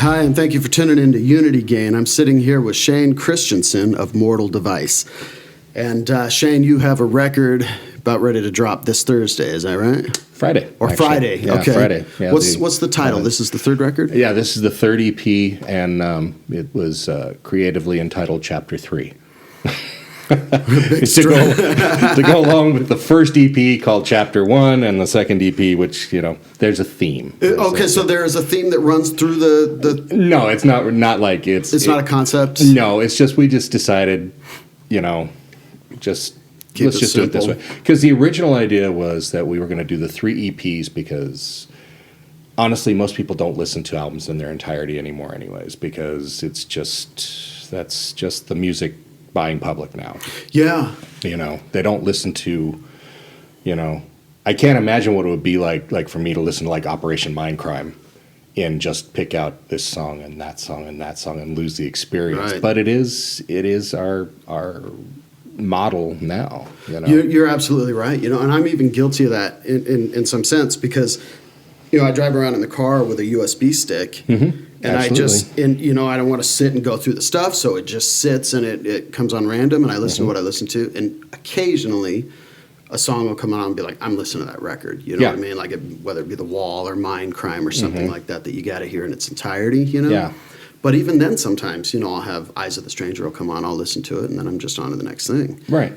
Hi, and thank you for tuning in to Unity Gain. I'm sitting here with Shane Christensen of Mortal Device. And Shane, you have a record about ready to drop this Thursday, is that right? Friday. Or actually. Friday, yeah, okay. Friday. Yeah, what's the title? This is the third record? Yeah, this is the third EP, and it was creatively entitled Chapter 3. to go along with the first EP called Chapter 1 and the second EP, which, there's a theme. So there is a theme that runs through the... No, it's not like it's... It's not a concept? No, it's just we just decided, let's just do it this way. Because the original idea was that we were going to do the 3 EPs because, honestly, most people don't listen to albums in their entirety anymore anyways, because that's just the music buying public now. Yeah. They don't listen to, I can't imagine what it would be like for me to listen to like Operation Mindcrime and just pick out this song and that song and that song and lose the experience. Right. But it is our model now. You're absolutely right. And I'm even guilty of that in some sense because, I drive around in the car with a USB stick. Mm-hmm. And absolutely. I don't want to sit and go through the stuff, so it just sits and it comes on random, and I listen to what I listen to. And occasionally, a song will come on and be like, I'm listening to that record. You know what I mean? Like whether it be The Wall or Mindcrime or something like that you got to hear in its entirety, Yeah. But even then, sometimes, I'll have Eyes of the Stranger will come on, I'll listen to it, and then I'm just on to the next thing. Right.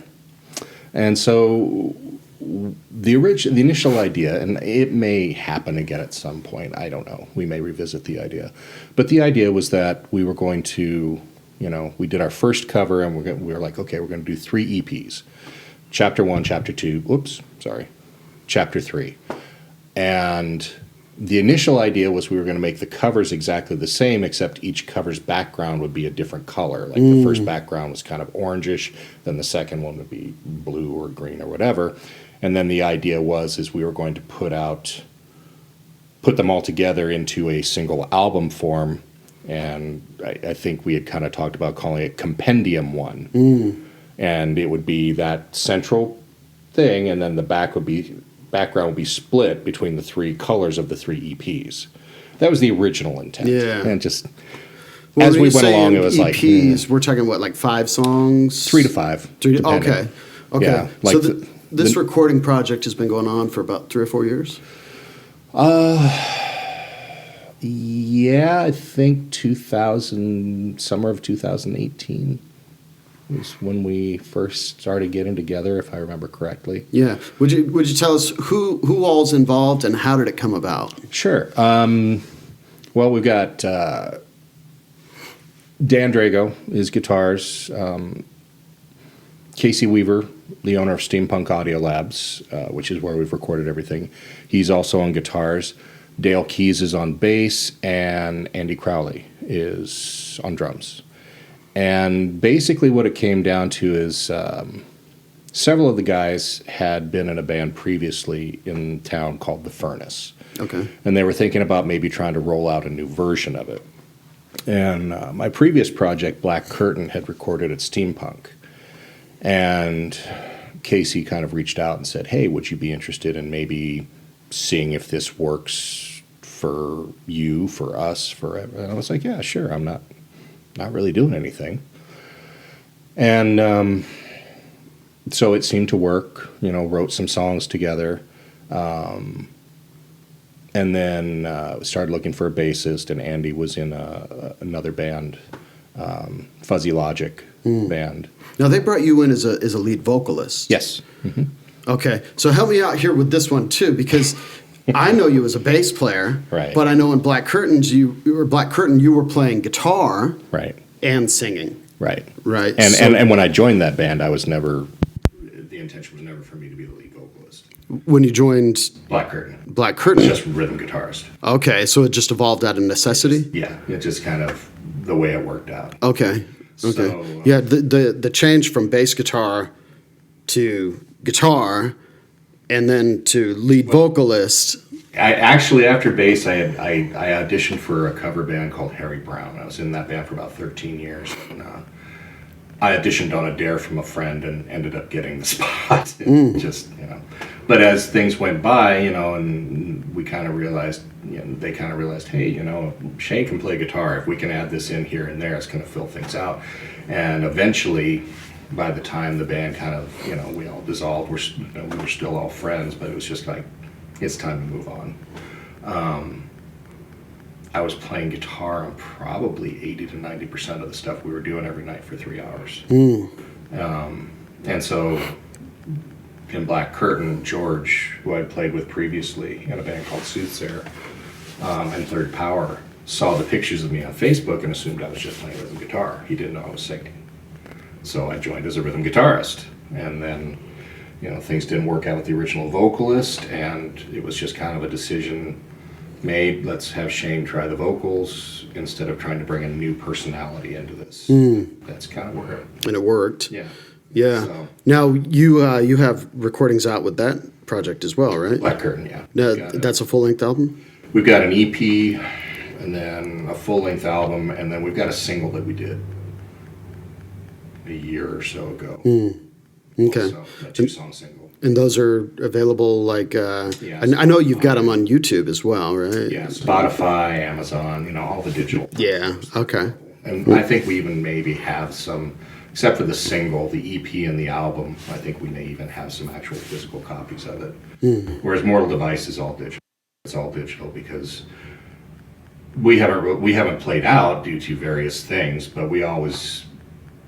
And so the initial idea, and it may happen again at some point, I don't know. We may revisit the idea. But the idea was that we were going to, we did our first cover, and we were like, okay, we're going to do 3 EPs. Chapter 1, Chapter 2, Chapter 3. And the initial idea was we were going to make the covers exactly the same, except each cover's background would be a different color. Like the first background was kind of orangish, then the second one would be blue or green or whatever. And then the idea is we were going to put them all together into a single album form. And I think we had kind of talked about calling it Compendium 1. And it would be that central thing, and then the background would be split between the 3 colors of the 3 EPs. That was the original intent. Yeah. And just as we went along, it was EPs, we're talking what, like 5 songs? 3 to 5. Okay. Yeah, so this recording project has been going on for about 3 or 4 years? Yeah, I think summer of 2018 was when we first started getting together, if I remember correctly. Yeah. Would you tell us who all's involved and how did it come about? Sure. Well, we've got Dan Drago, his guitars, Casey Weaver, the owner of Steampunk Audio Labs, which is where we've recorded everything. He's also on guitars. Dale Keys is on bass, and Andy Crowley is on drums. And basically what it came down to is several of the guys had been in a band previously in town called The Furnace. Okay. And they were thinking about maybe trying to roll out a new version of it. And my previous project, Black Curtain, had recorded at Steampunk. And Casey kind of reached out and said, hey, would you be interested in maybe seeing if this works for you, for us, forever? And I was like, yeah, sure. I'm not really doing anything. And so it seemed to work, wrote some songs together. And then started looking for a bassist, and Andy was in another band, Fuzzy Logic band. Now, they brought you in as a lead vocalist. Yes. Mm-hmm. Okay, so help me out here with this one, too, because I know you as a bass player, right? But I know in Black Curtain you were playing guitar, right, and singing, right. And and when I joined that band, the intention was never for me to be the lead vocalist. When you joined Black Curtain, just rhythm guitarist. Okay, so it just evolved out of necessity. Yeah, it just kind of the way it worked out. Okay. So, yeah, the change from bass guitar to guitar, and then to lead vocalist. Actually, after bass, I auditioned for a cover band called Harry Brown. I was in that band for about 13 years. And, I auditioned on a dare from a friend and ended up getting the spot. Just, But as things went by, and we kind of realized, they kind of realized, hey, Shane can play guitar. If we can add this in here and there, it's going to fill things out. And eventually, by the time the band kind of, we all dissolved, we were still all friends, but it was just like, it's time to move on. I was playing guitar on probably 80 to 90% of the stuff we were doing every night for 3 hours. And so in Black Curtain, George, who I'd played with previously in a band called Soothsayer, and Third Power, saw the pictures of me on Facebook and assumed I was just playing rhythm guitar. He didn't know I was singing. So I joined as a rhythm guitarist. And then, things didn't work out with the original vocalist, and it was just kind of a decision made. Let's have Shane try the vocals instead of trying to bring a new personality into this. That's kind of where And it worked. Yeah. Yeah. So, Now, you have recordings out with that project as well, right? Black Curtain, yeah. Now, that's a full-length album? We've got an EP, and then a full-length album, and then we've got a single that we did a year or so ago. Okay. So, a 2-song single. And those are available, like, Yeah, I know you've got them on YouTube as well, right? Yeah, Spotify, Amazon, all the digital. Yeah, okay. And I think we even maybe have some, except for the single, the EP and the album, I think we may even have some actual physical copies of it. Whereas Mortal Device is all digital. It's all digital because we haven't played out due to various things, but we always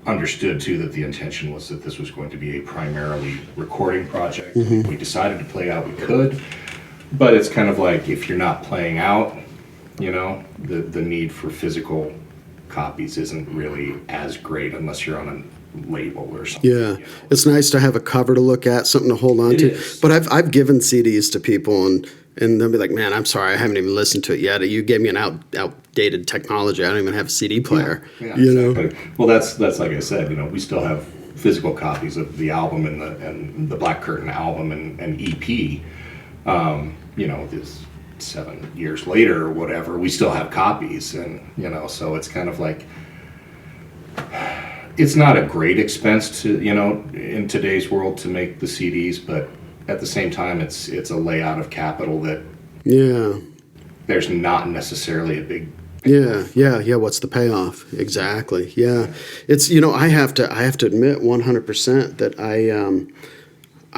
understood too that the intention was that this was going to be a primarily recording project. If we decided to play out, we could, but it's kind of like if you're not playing out, the need for physical copies isn't really as great unless you're on a label or something. Yeah, it's nice to have a cover to look at, something to hold on to. Is. But I've given CDs to people, and they'll be like, "Man, I'm sorry, I haven't even listened to it yet. You gave me an outdated technology. I don't even have a CD player." Yeah, Exactly. Well, that's like I said. We still have physical copies of the album and the Black Curtain album and EP. This 7 years later or whatever, we still have copies, and so it's kind of like, it's not a great expense to in today's world to make the CDs, but at the same time it's a layout of capital that there's not necessarily a big Yeah. What's the payoff? Exactly. Yeah. It's I have to admit 100% that I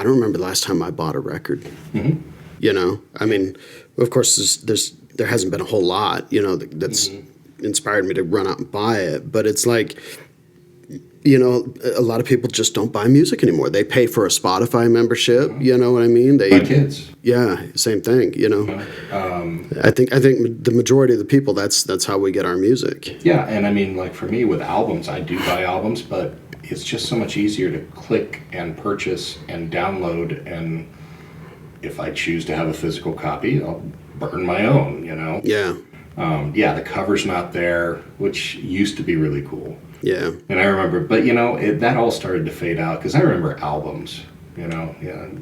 don't remember the last time I bought a record. I mean, of course, there hasn't been a whole lot, that's inspired me to run out and buy it. But it's like, a lot of people just don't buy music anymore. They pay for a Spotify membership. You know what I mean? My kids. Yeah, same thing. I think the majority of the people, that's how we get our music. Yeah, and I mean, like for me with albums, I do buy albums, but it's just so much easier to click and purchase and download, and if I choose to have a physical copy, I'll burn my own, Yeah. The cover's not there, which used to be really cool. Yeah. And I remember, but that all started to fade out, because I remember albums,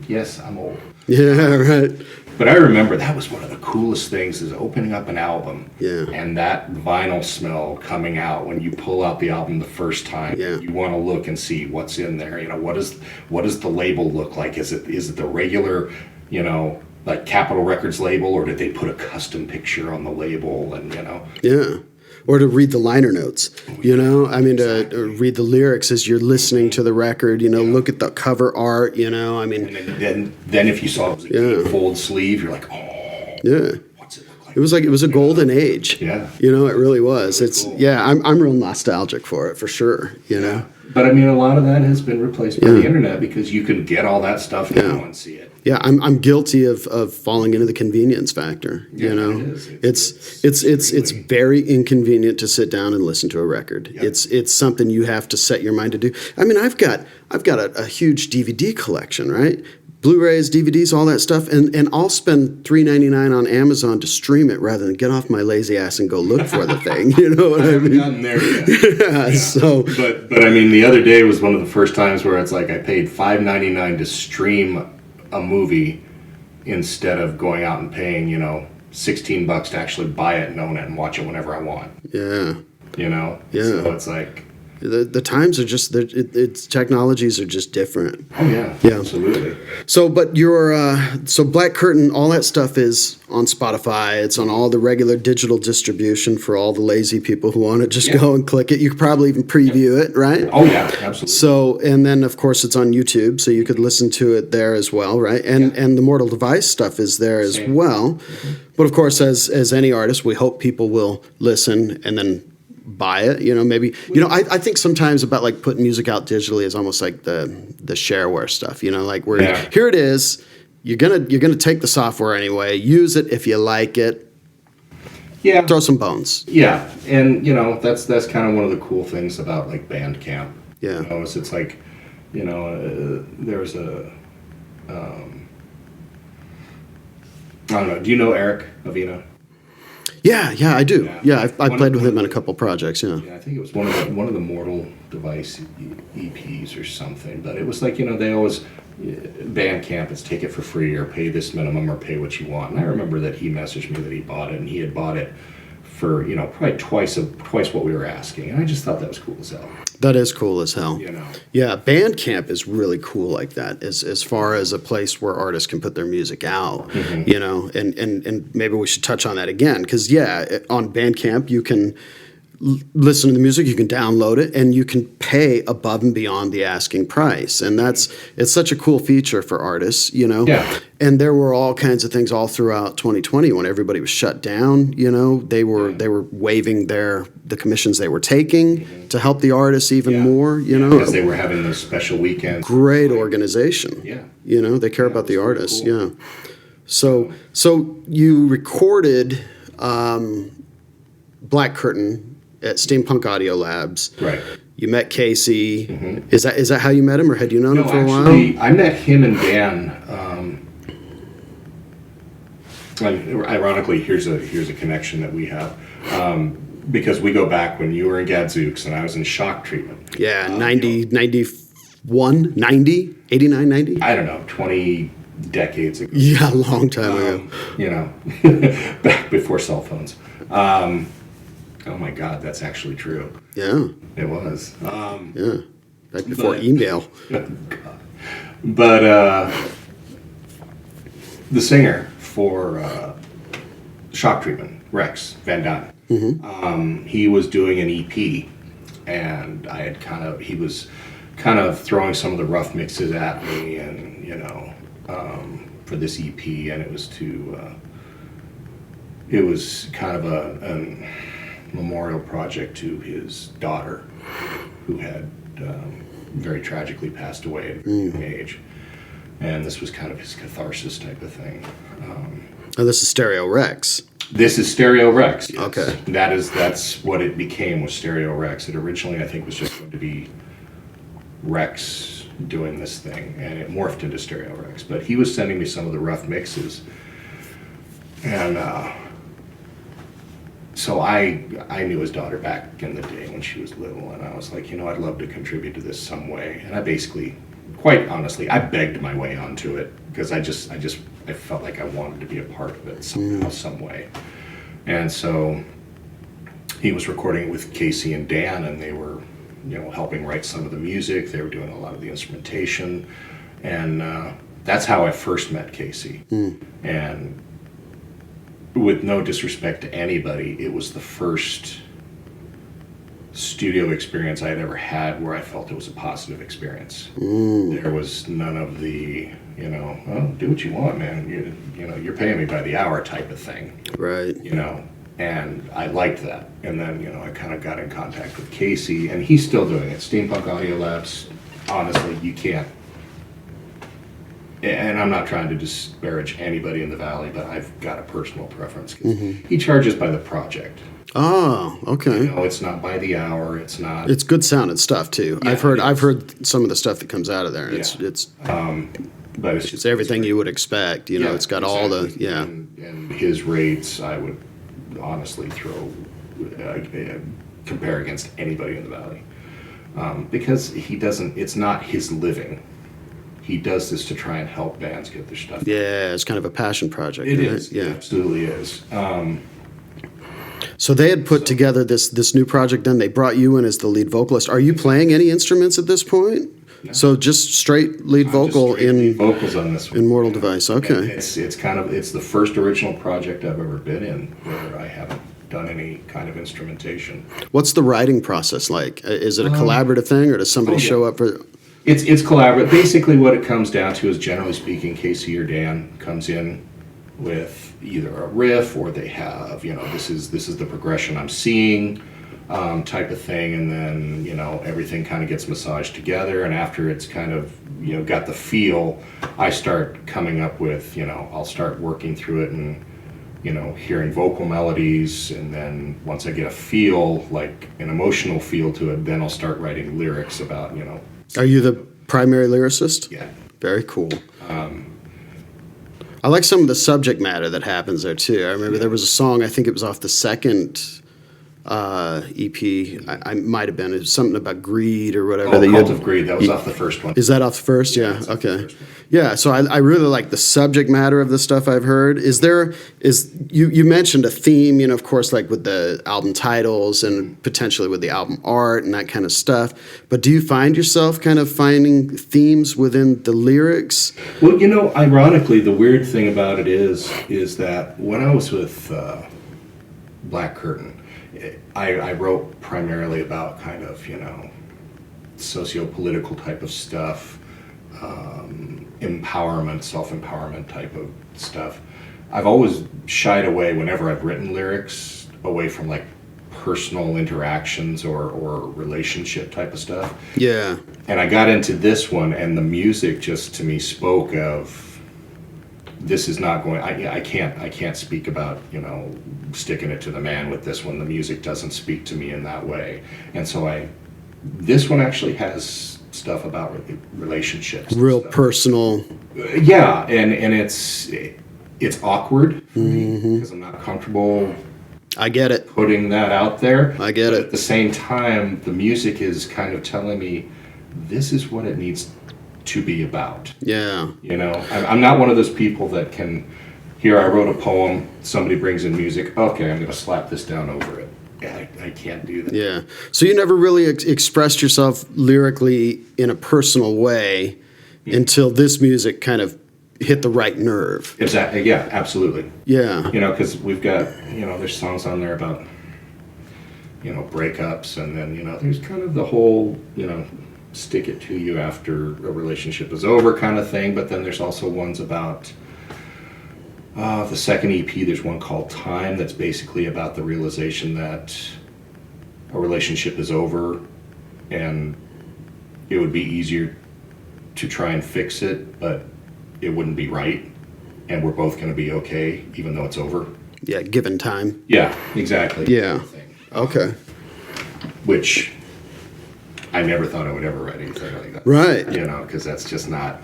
yes, I'm old. Yeah, right. But I remember that was one of the coolest things, is opening up an album. Yeah. And that vinyl smell coming out when you pull out the album the first time. Yeah. You want to look and see what's in there. What does the label look like? Is it the regular, like Capitol Records label, or did they put a custom picture on the label? And Yeah. Or to read the liner notes, I mean, to read the lyrics as you're listening to the record, look at the cover art, I mean. And then if you saw it was a gatefold sleeve, you're like, oh, yeah. what's it look like? It was a golden age. Yeah. It really was. Really It's cool. I'm real nostalgic for it, for sure, Yeah. But I mean, a lot of that has been replaced by the internet, because you can get all that stuff now and see it. Yeah, I'm guilty of falling into the convenience factor. Yeah, it is. It's very inconvenient to sit down and listen to a record. Yep. It's something you have to set your mind to do. I mean, I've got a huge DVD collection, right? Blu-rays, DVDs, all that stuff, and I'll spend $3.99 on Amazon to stream it rather than get off my lazy ass and go look for the thing. You know what I haven't mean? gotten there yet. Yeah. So, but I mean, the other day was one of the first times where it's like I paid $5.99 to stream a movie instead of going out and paying $16 to actually buy it and own it and watch it whenever I want. yeah. So it's like, The times are just it's technologies are just different. Oh yeah, Yeah. absolutely. So, but so Black Curtain, all that stuff is on Spotify. It's on all the regular digital distribution for all the lazy people who want to just go and click it. You could probably even preview it, right? Oh yeah, absolutely. So, and then of course it's on YouTube, so you could listen to it there as well, right? And the Mortal Device stuff is there as well. But of course, as any artist, we hope people will listen and then buy it. Maybe I think sometimes about like putting music out digitally is almost like the shareware stuff. Like where here it is, you're gonna take the software anyway, use it if you like it. Yeah. Throw some bones. Yeah, and that's kind of one of the cool things about like Bandcamp. Yeah. It's like, there's a I don't know. Do you know Eric Avina? Yeah, I do. Yeah, I played with him in a the- couple projects. Yeah. Yeah, I think it was one of the Mortal Device EPs or something. But it was like, they always Bandcamp is take it for free or pay this minimum or pay what you want. And I remember that he messaged me that he bought it, and he had bought it for probably twice what we were asking. And I just thought that was cool as hell. That is cool as hell. You know. Yeah, Bandcamp is really cool like that, as far as a place where artists can put their music out, and maybe we should touch on that again, because, on Bandcamp you can listen to the music, you can download it, and you can pay above and beyond the asking price. And it's such a cool feature for artists, Yeah. And there were all kinds of things all throughout 2020 when everybody was shut down, they were waiving the commissions they were taking to help the artists even more, Because they were having those special weekends. Great organization. Yeah. They care about the really artists. cool. Yeah. So you recorded Black Curtain at Steampunk Audio Labs. Right. You met Casey. Is that how you met him, or had you known him for a while? Actually, I met him and Dan. Ironically, here's a connection that we have. Because we go back when you were in Gadzooks and I was in Shock Treatment. Yeah, 91, 90, 89, 90? I don't know, 20 decades ago. Yeah, a long time ago. Back before cell phones. Oh my God, that's actually true. Yeah. It was. Yeah. Back before email. But the singer for Shock Treatment, Rex Van Dyne, he was doing an EP, and he was kind of throwing some of the rough mixes at me, and for this EP, and it was kind of a memorial project to his daughter, who had very tragically passed away at a very young age, and this was kind of his catharsis type of thing. This is Stereo Rex. This is Stereo Rex. Yes. Okay. That's what it became, was Stereo Rex. It originally, I think, was just going to be Rex doing this thing, and it morphed into Stereo Rex. But he was sending me some of the rough mixes, and so I knew his daughter back in the day when she was little, and I was like, I'd love to contribute to this some way. And I basically, quite honestly, I begged my way onto it, because I felt like I wanted to be a part of it somehow, some way. And so he was recording it with Casey and Dan, and they were, helping write some of the music. They were doing a lot of the instrumentation, and that's how I first met Casey. And with no disrespect to anybody, it was the first studio experience I had ever had where I felt it was a positive experience. There was none of the, do what you want, man. You're paying me by the hour type of thing. Right. And I liked that. And then, I kind of got in contact with Casey, and he's still doing it. Steampunk Audio Labs, honestly, you can't. And I'm not trying to disparage anybody in the Valley, but I've got a personal preference. He charges by the project. Oh, okay. It's not by the hour. It's not. It's good sounding stuff too. Yeah, I've heard some of the stuff that comes out of there. Yeah. But It's everything you would expect. It's got all the And his rates, I would honestly compare against anybody in the Valley, because he doesn't. It's not his living. He does this to try and help bands get their stuff. Yeah, it's kind of a passion project. It right? is. Yeah, It absolutely is. So they had put together this new project. Then they brought you in as the lead vocalist. Are you playing any instruments at this point? No. So just straight lead vocal lead vocals on this one. In Mortal Device. Okay. And it's the first original project I've ever been in where I haven't done any kind of instrumentation. What's the writing process like? Is it a collaborative thing, or does somebody show up for? It's collaborative. Basically, what it comes down to is, generally speaking, Casey or Dan comes in with either a riff, or they have, this is the progression I'm seeing, type of thing, and then everything kind of gets massaged together. And after it's kind of got the feel, I start coming up with I'll start working through it and hearing vocal melodies, and then once I get a feel, like an emotional feel to it, then I'll start writing lyrics about Are you the primary lyricist? Yeah. Very cool. I like some of the subject matter that happens there too. I remember there was a song, I think it was off the second EP. I might have been. It was something about greed or whatever. Oh, Cult of Greed. That was off the first one. Is that off the first? Yeah. Okay. Yeah. So I really like the subject matter of the stuff I've heard. You mentioned a theme, of course, like with the album titles and potentially with the album art and that kind of stuff. But do you find yourself kind of finding themes within the lyrics? Well, ironically, the weird thing about it is that when I was with Black Curtain, I wrote primarily about kind of, socio-political type of stuff, empowerment, self-empowerment type of stuff. I've always shied away, whenever I've written lyrics, away from like personal interactions or relationship type of stuff. Yeah. And I got into this one, and the music just to me spoke of, this is not going. I can't speak about sticking it to the man with this one. The music doesn't speak to me in that way, and so this one actually has stuff about relationships. Real personal. Yeah, and it's awkward for me because I'm not comfortable. I get it. Putting that out there. I get it. At the same time, the music is kind of telling me this is what it needs to be about. Yeah. I'm not one of those people that can, here I wrote a poem, somebody brings in music, okay, I'm going to slap this down over it. Yeah, I can't do that. Yeah. So you never really expressed yourself lyrically in a personal way until this music kind of hit the right nerve. Exactly. Yeah, absolutely. Yeah. Because we've got, there's songs on there about, breakups, and then, there's kind of the whole, stick it to you after a relationship is over kind of thing. But then there's also ones about the second EP. There's one called Time that's basically about the realization that a relationship is over and it would be easier to try and fix it, but it wouldn't be right, and we're both going to be okay even though it's over. Yeah, given time. Yeah, exactly. Yeah. Okay. Which I never thought I would ever write anything like that. Right. Because that's just not,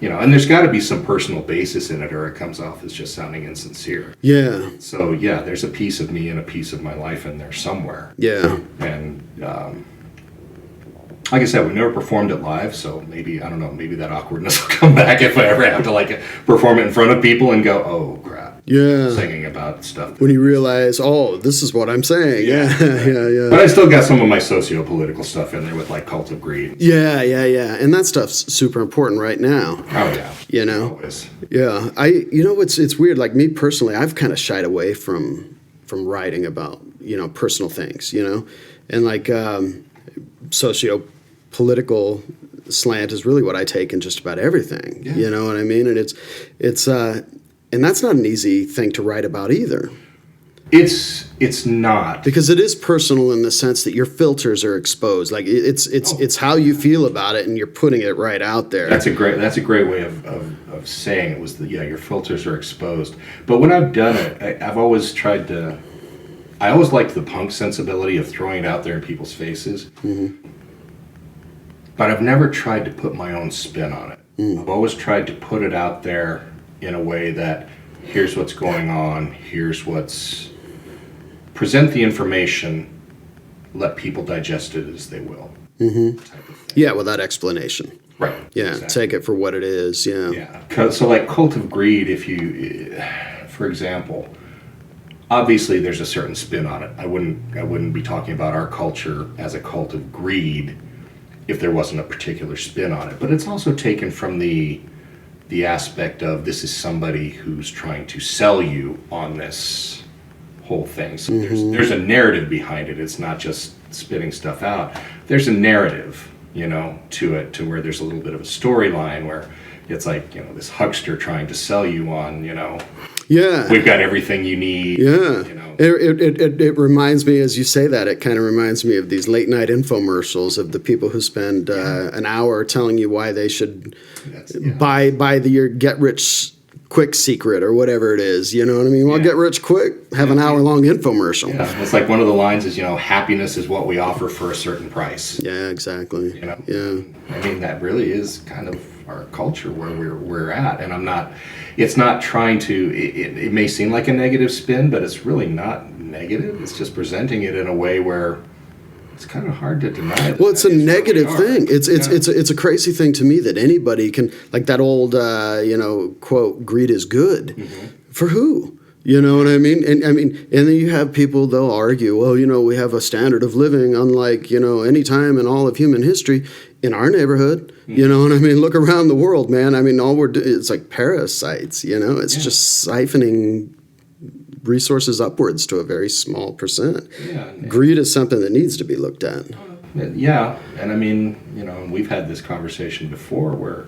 and there's got to be some personal basis in it, or it comes off as just sounding insincere. Yeah. So, yeah, there's a piece of me and a piece of my life in there somewhere. Yeah. And, like I said, we never performed it live, so maybe, I don't know, maybe that awkwardness will come back if I ever have to, perform it in front of people and go, oh, crap. Yeah. Singing about stuff. When you realize, this is what I'm saying. Yeah. Yeah. But I still got some of my socio-political stuff in there with, Cult of Greed. Yeah. And that stuff's super important right now. Oh, yeah. Always. Yeah. It's weird. Like, me personally, I've kind of shied away from writing about, personal things, and, socio-political slant is really what I take in just about everything. Yeah. You know what I mean? And it's and that's not an easy thing to write about either. It's not, because it is personal in the sense that your filters are exposed. Like, it's how you feel about it, and you're putting it right out there. That's a great way of saying it. Was your filters are exposed. But when I've done it, I've always tried to. I always liked the punk sensibility of throwing it out there in people's faces. Mm-hmm. But I've never tried to put my own spin on it. Mm. I've always tried to put it out there in a way that, here's what's going on, present the information, let people digest it as they will. Mm-hmm. Type of thing. Yeah, without explanation. Right. Yeah, exactly. Take it for what it is, yeah. Yeah, so Cult of Greed, if you, for example, obviously there's a certain spin on it. I wouldn't be talking about our culture as a cult of greed if there wasn't a particular spin on it. But it's also taken from the aspect of this is somebody who's trying to sell you on this whole thing. So there's a narrative behind it. It's not just spitting stuff out. There's a narrative, to it, to where there's a little bit of a storyline where it's like, this huckster trying to sell you on, yeah, we've got everything you need. Yeah. It reminds me, as you say that, it kind of reminds me of these late night infomercials of the people who spend an hour telling you why they should buy your get rich quick secret or whatever it is. You know what I mean? Well, get rich quick, have an hour long infomercial. Yeah. It's like one of the lines is, happiness is what we offer for a certain price. Yeah, exactly. Yeah. I mean, that really is kind of our culture where we're at. And it's not trying to, it may seem like a negative spin, but it's really not negative. It's just presenting it in a way where it's kind of hard to deny. Well, it's a negative thing. It's a crazy thing to me that anybody can, like that old, quote, greed is good. Mm-hmm. For who? You know what I mean? And then you have people, they'll argue, well, we have a standard of living unlike, any time in all of human history in our neighborhood. Mm-hmm. You know what I mean? Look around the world, man. I mean, all we're doing, it's like parasites, it's just siphoning resources upwards to a very small percent. Yeah, greed is something that needs to be looked at. Yeah, and I mean, we've had this conversation before where,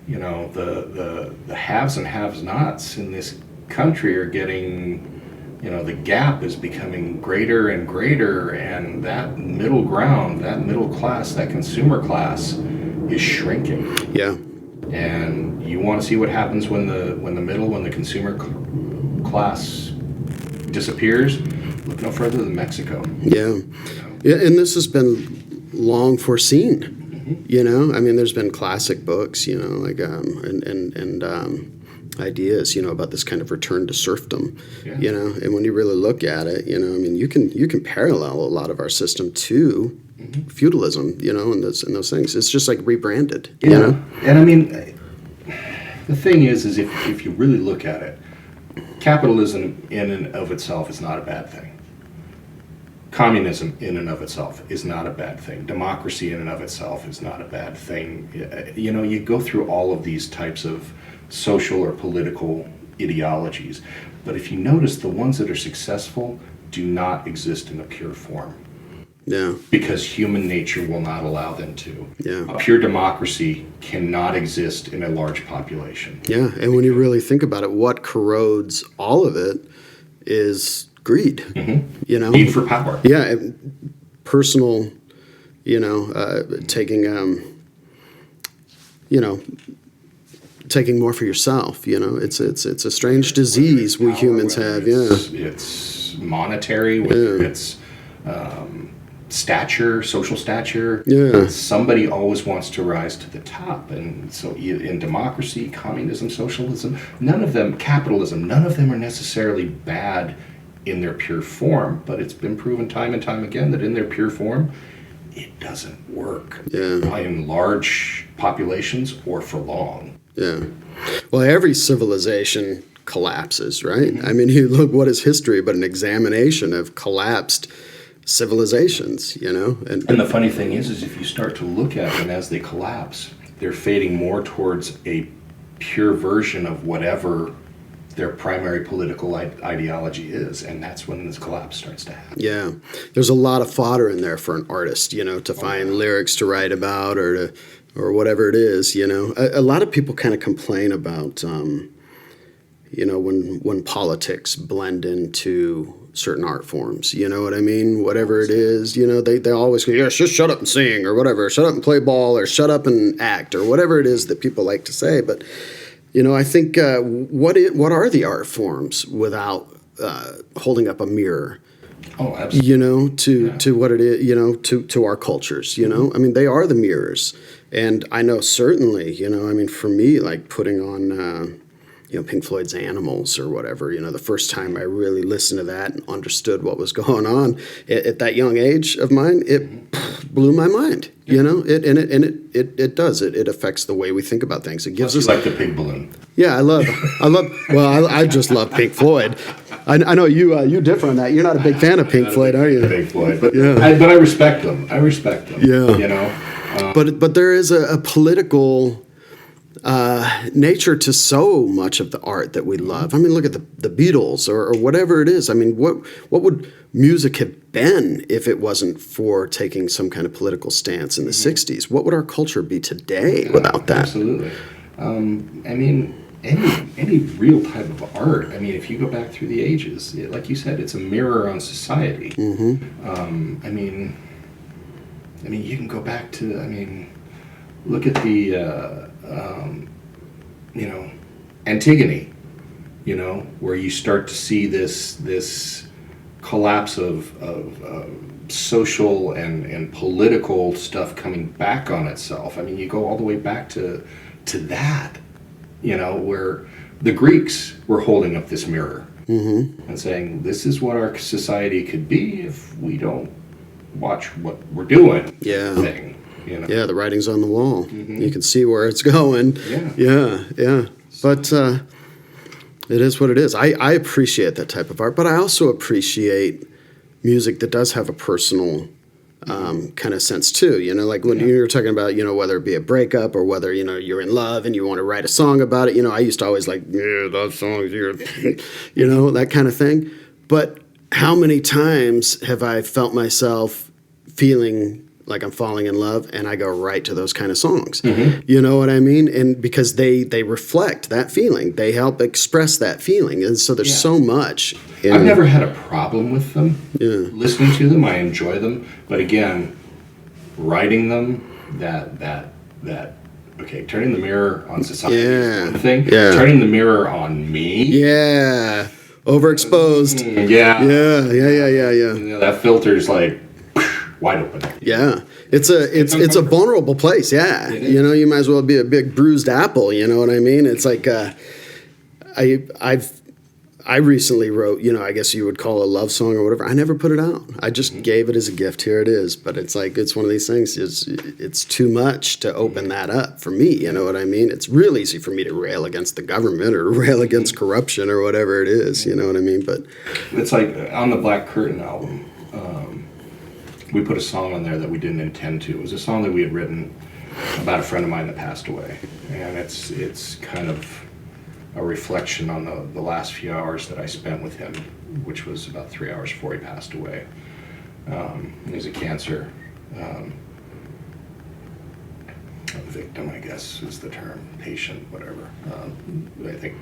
the haves and have-nots in this country are getting, the gap is becoming greater and greater, and that middle ground, that middle class, that consumer class is shrinking. Yeah. And you want to see what happens when the consumer class disappears, look no further than Mexico. Yeah. Yeah, and this has been long foreseen. I mean, there's been classic books, like and ideas, about this kind of return to serfdom, and when you really look at it, I mean, you can parallel a lot of our system to feudalism, and those things. It's just like rebranded, And I mean, the thing is if you really look at it, capitalism in and of itself is not a bad thing. Communism in and of itself is not a bad thing. Democracy in and of itself is not a bad thing. You go through all of these types of social or political ideologies, but if you notice, the ones that are successful do not exist in a pure form. Yeah. Because human nature will not allow them to. Yeah. A pure democracy cannot exist in a large population. Yeah, and when you really think about it, what corrodes all of it is greed. Mm-hmm. Need for power. Yeah, personal, taking more for yourself. It's a strange disease we humans have. It's monetary, whether it's stature, social stature. Yeah. Somebody always wants to rise to the top. And so in democracy, communism, socialism, capitalism, none of them are necessarily bad in their pure form, but it's been proven time and time again that in their pure form, it doesn't work in large populations or for long. Yeah. Well, every civilization collapses, right? Mm-hmm. I mean, you look, what is history but an examination of collapsed civilizations, And the funny thing is if you start to look at them as they collapse, they're fading more towards a pure version of whatever their primary political ideology is, and that's when this collapse starts to happen. Yeah. There's a lot of fodder in there for an artist, to find lyrics to write about or whatever it is, A lot of people kind of complain about, when politics blend into certain art forms, you know what I mean? Whatever it is, they always go, just shut up and sing or whatever, shut up and play ball or shut up and act or whatever it is that people like to say. But, I think what are the art forms without holding up a mirror? Oh, absolutely. To what it is, to our cultures, I mean, they are the mirrors. And I know certainly, for me, like putting on, Pink Floyd's Animals or whatever. The first time I really listened to that and understood what was going on at that young age of mine, it blew my mind. It does. It affects the way we think about things. It gives us like the pig balloon. Yeah, I just love Pink Floyd. I know you differ on that. You're not a big fan of Pink Floyd, are you? Pink Floyd, but I respect them. Yeah. But there is a political nature to so much of the art that we love. I mean, look at the Beatles or whatever it is. I mean, what would music have been if it wasn't for taking some kind of political stance in the 60s? What would our culture be today without that? Absolutely. I mean, any real type of art. I mean, if you go back through the ages, like you said, it's a mirror on society. I mean, you can go back to. Look at the Antigone. Where you start to see this collapse of social and political stuff coming back on itself. I mean, you go all the way back to that. Where the Greeks were holding up this mirror and saying, this is what our society could be if we don't watch what we're doing. Yeah. Thing, Yeah, the writing's on the wall. You can see where it's going. Yeah. But it is what it is. I appreciate that type of art, but I also appreciate music that does have a personal kind of sense too, like when you were talking about, whether it be a breakup or whether, you're in love and you want to write a song about it, I used to always that song here, that kind of thing. But how many times have I felt myself feeling like I'm falling in love and I go right to those kind of songs? You know what I mean? And because they reflect that feeling, they help express that feeling. And so there's so much. I've never had a problem with them. Listening to them, I enjoy them. But again, writing them, turning the mirror on society is one thing. Turning the mirror on me. Yeah. Overexposed. Yeah. That filter's like wide open. Yeah. It's a vulnerable place. Yeah. You might as well be a big bruised apple. You know what I mean? It's like I recently wrote, I guess you would call a love song or whatever. I never put it out. I just gave it as a gift. Here it is. But it's like, it's one of these things. It's too much to open that up for me. You know what I mean? It's real easy for me to rail against the government or rail against corruption or whatever it is. You know what I mean? But it's like on the Black Curtain album, we put a song on there that we didn't intend to. It was a song that we had written about a friend of mine that passed away. And it's kind of a reflection on the last few hours that I spent with him, which was about 3 hours before he passed away. He's a cancer victim, I guess is the term, patient, whatever. I think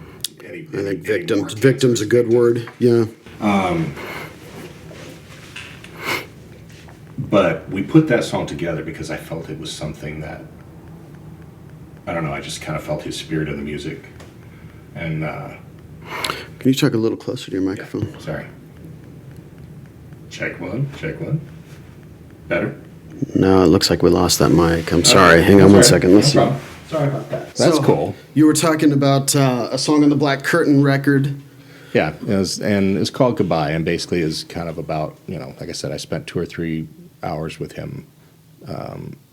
victim's a good word. Yeah. But we put that song together because I felt it was something that, I don't know, I just kind of felt his spirit in the music. And can you talk a little closer to your microphone? Yeah, sorry. Check one. Better? No, it looks like we lost that mic. I'm sorry. Hang on 1 second. Let's see. Problem. Sorry about that. That's cool. You were talking about a song on the Black Curtain record. Yeah, it's called Goodbye, and basically is kind of about, like I said, I spent 2 or 3 hours with him,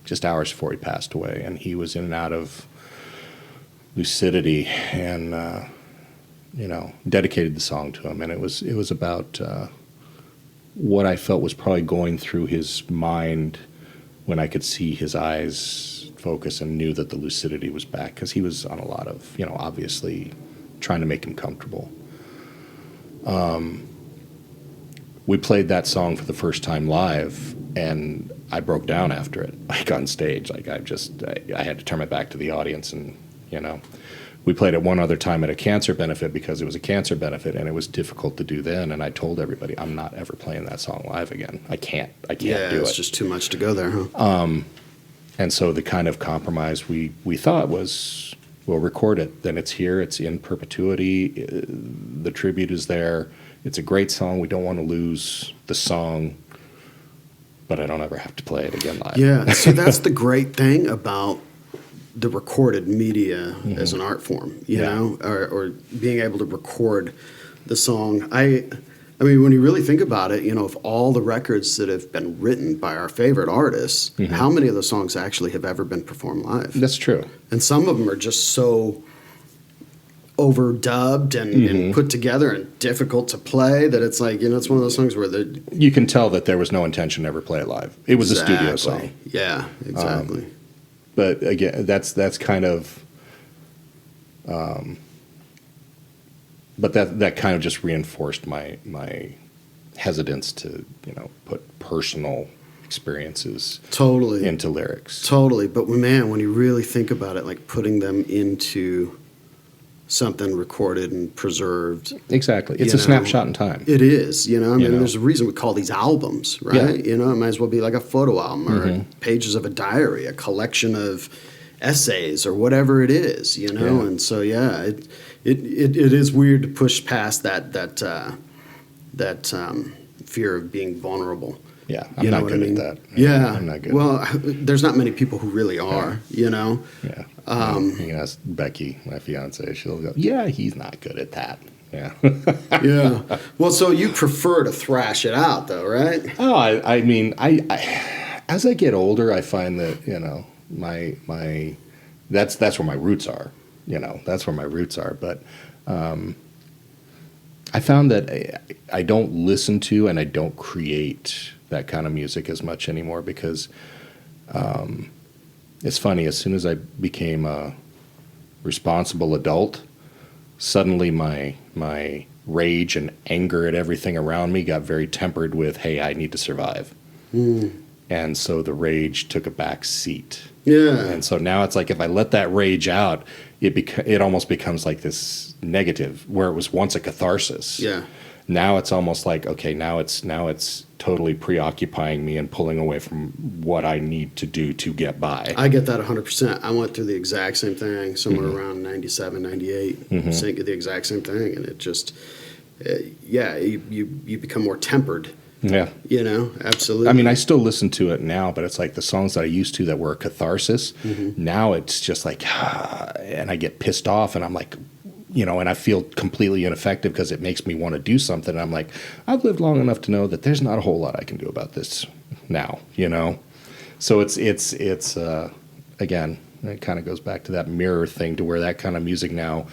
just hours before he passed away, and he was in and out of lucidity, and dedicated the song to him, and it was about what I felt was probably going through his mind when I could see his eyes focus and knew that the lucidity was back, because he was on a lot of, obviously trying to make him comfortable. We played that song for the first time live, and I broke down after it, like on stage. Like I had to turn my back to the audience, and we played it one other time at a cancer benefit because it was a cancer benefit, and it was difficult to do then. And I told everybody, I'm not ever playing that song live again. I can't do it. It's just too much to go there, huh? And so the kind of compromise we thought was, we'll record it. Then it's here. It's in perpetuity. The tribute is there. It's a great song. We don't want to lose the song, but I don't ever have to play it again live. Yeah, so that's the great thing about the recorded media as an art form, you know, or being able to record the song. I mean, when you really think about it, you know, of all the records that have been written by our favorite artists, how many of those songs actually have ever been performed live? That's true. And some of them are just so overdubbed and put together and difficult to play that it's like, you know, it's one of those songs where you can tell that there was no intention to ever play it live. It was a studio song. Yeah, exactly. But again, that's kind of, but that kind of just reinforced my hesitance to, you know, put personal experiences into lyrics. Totally. But man, when you really think about it, like putting them into something recorded and preserved. Exactly. It's a snapshot in time. It is, you know. I mean, there's a reason we call these albums, right? Yeah. You know, it might as well be like a photo album or pages of a diary, a collection of essays or whatever it is, you know. And so, it is weird to push past that fear of being vulnerable. Yeah, I'm not good at that. Yeah, I'm not good. Well, there's not many people who really are, you know. Yeah. You can ask Becky, my fiance. She'll go, yeah, he's not good at that. Yeah. Yeah. Well, so you prefer to thrash it out, though, right? Oh, I mean, I as I get older, I find that, you know, my that's where my roots are. You know, that's where my roots are. But I found that I don't listen to and I don't create that kind of music as much anymore because it's funny, as soon as I became a responsible adult, suddenly my rage and anger at everything around me got very tempered with, hey, I need to survive. And so the rage took a back seat. Yeah. And so now it's like if I let that rage out, it almost becomes like this negative where it was once a catharsis. Yeah. Now it's almost like, okay, now it's totally preoccupying me and pulling away from what I need to do to get by. I get that 100%. I went through the exact same thing somewhere around 97, 98, the exact same thing. And it just, you become more tempered. Yeah. You know, absolutely. I mean, I still listen to it now, but it's like the songs that I used to that were a catharsis. Now it's just like, and I get pissed off and I'm like, you know, and I feel completely ineffective because it makes me want to do something. And I'm like, I've lived long enough to know that there's not a whole lot I can do about this now, you know? So it's again, it kind of goes back to that mirror thing to where that kind of music now,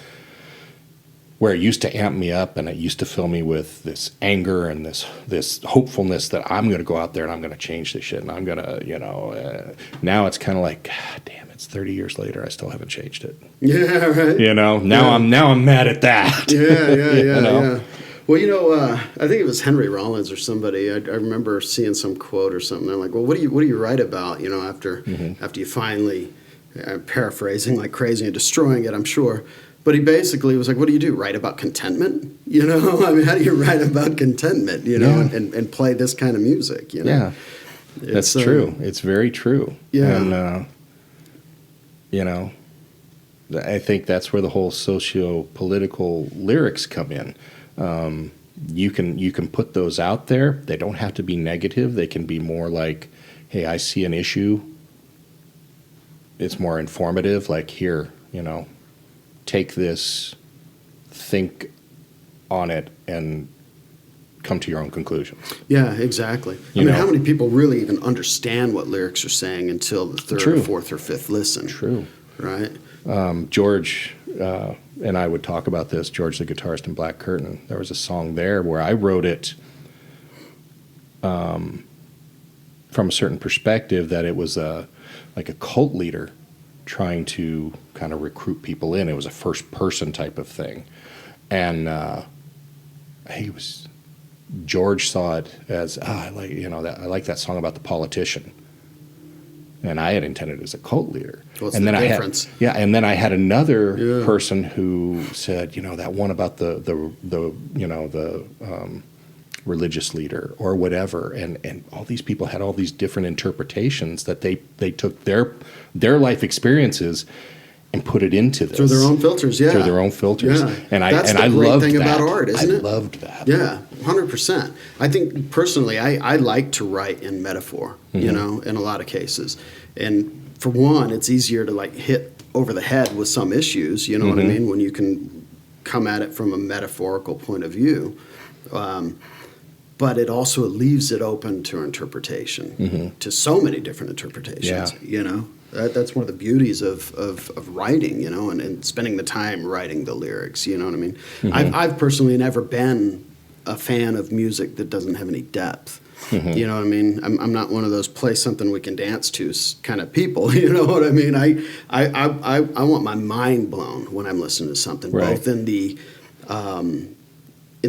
where it used to amp me up and it used to fill me with this anger and this hopefulness that I'm going to go out there and I'm going to change this shit and I'm going to, you know, now it's kind of like, God damn, it's 30 years later. I still haven't changed it. Yeah, right. You know, now I'm mad at that. Yeah. Well, you know, I think it was Henry Rollins or somebody. I remember seeing some quote or something. They're like, well, what do you write about, you know, after you finally, paraphrasing like crazy and destroying it, I'm sure. But he basically was like, what do you do? Write about contentment? You know, I mean, how do you write about contentment, you know, and play this kind of music, you know? Yeah, that's true. It's very true. Yeah. And, you know, I think that's where the whole socio-political lyrics come in. You can put those out there. They don't have to be negative. They can be more like, hey, I see an issue. It's more informative, like here, you know, take this, think on it, and come to your own conclusion. Yeah, exactly. I mean, how many people really even understand what lyrics are saying until the third or fourth or fifth listen? True. Right? George and I would talk about this, George the guitarist in Black Curtain. There was a song there where I wrote it from a certain perspective that it was like a cult leader trying to kind of recruit people in. It was a first-person type of thing. And George saw it as, I like that song about the politician. And I had intended it as a cult leader. What's and the then difference? And then I had another person who said, you know, that one about the religious leader or whatever, and all these people had all these different interpretations that they took their life experiences and put it into this through their own filters. Yeah, through their own filters. Yeah. And that's I the great loved thing that. about art, isn't it? I loved that. Yeah, 100%. I think personally, I like to write in metaphor. You know, in a lot of cases, and for one, it's easier to like hit over the head with some issues, you know what I mean? When you can come at it from a metaphorical point of view. But it also leaves it open to interpretation, to so many different interpretations, you know? That's one of the beauties of writing, you know, and spending the time writing the lyrics, you know what I mean? I've personally never been a fan of music that doesn't have any depth. You know what I mean? I'm not one of those play something we can dance to kind of people. You know what I mean? I want my mind blown when I'm listening to something, both in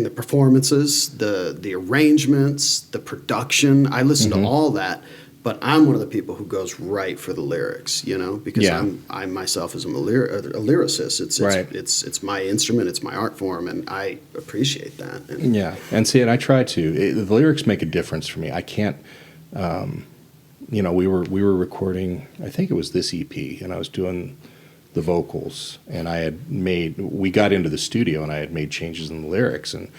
the performances, the arrangements, the production. I listen to all that, but I'm one of the people who goes right for the lyrics. You know, because I myself am a lyricist. It's my instrument, it's my art form, and I appreciate that. And I try to. The lyrics make a difference for me. I can't. You know, we were recording. I think it was this EP, and I was doing the vocals, and we got into the studio, and I had made changes in the lyrics, and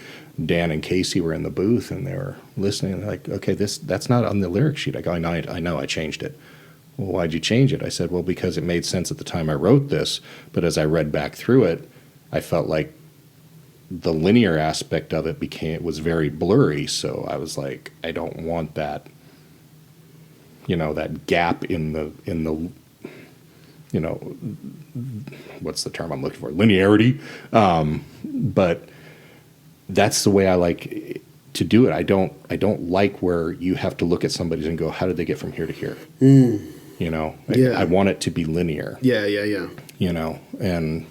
Dan and Casey were in the booth, and they were listening, and they're like, okay, that's not on the lyric sheet. I go, I know, I changed it. Well, why'd you change it? I said, well, because it made sense at the time I wrote this, but as I read back through it, I felt like the linear aspect of it was very blurry, so I was like, I don't want that, you know, that gap in the you know, what's the term I'm looking for? Linearity. But that's the way I like to do it. I don't like where you have to look at somebody and go, how did they get from here to here? You know, I want it to be linear. Yeah. You know, and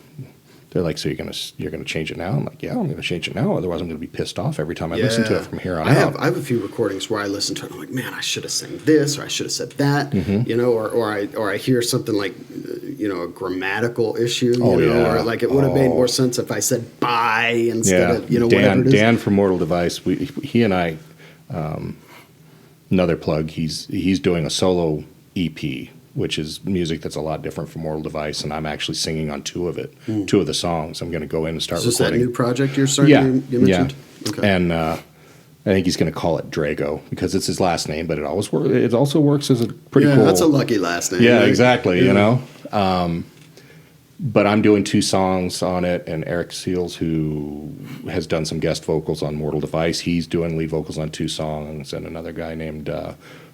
they're like, so you're gonna change it now? I'm like, yeah, I'm gonna change it now. Otherwise, I'm gonna be pissed off every time I listen to it from here on out. I have a few recordings where I listen to it and I'm like, man, I should have sang this, or I should have said that, you know, or I hear something like, you know, a grammatical issue, you know, or like it would have made more sense if I said bye instead of, you know, whatever it is. Dan from Mortal Device, he and I, another plug, he's doing a solo EP, which is music that's a lot different from Mortal Device, and I'm actually singing on two of the songs. I'm going to go in and start recording. Is this that new project you're starting? You mentioned? Yeah. Okay. And I think he's going to call it Drago because it's his last name, but it also works as a pretty cool. Yeah, that's a lucky last name. Yeah, right? Exactly. Yeah. You know, but I'm doing 2 songs on it, and Eric Seals, who has done some guest vocals on Mortal Device, he's doing lead vocals on 2 songs, and another guy named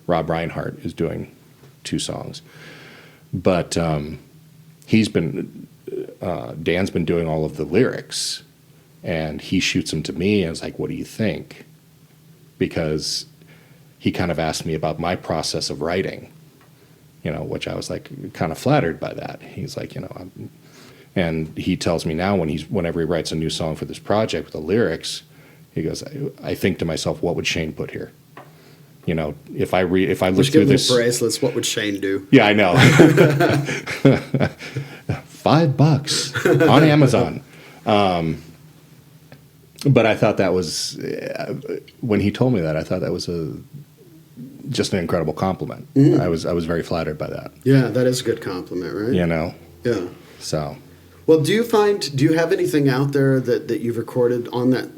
Rob Reinhardt is doing 2 songs. But Dan's been doing all of the lyrics, and he shoots them to me and is like, what do you think? Because he kind of asked me about my process of writing, you know, which I was like kind of flattered by that. He's like, you know, and he tells me now whenever he writes a new song for this project with the lyrics, he goes, I think to myself, what would Shane put here? You know, if I look through this bracelets, what would Shane do? Yeah, I know. $5 on Amazon. But I thought that was when he told me that, I thought that was just an incredible compliment. I was very flattered by that. Yeah, that is a good compliment, right? You know. Yeah. So. Well, do you have anything out there that you've recorded on that?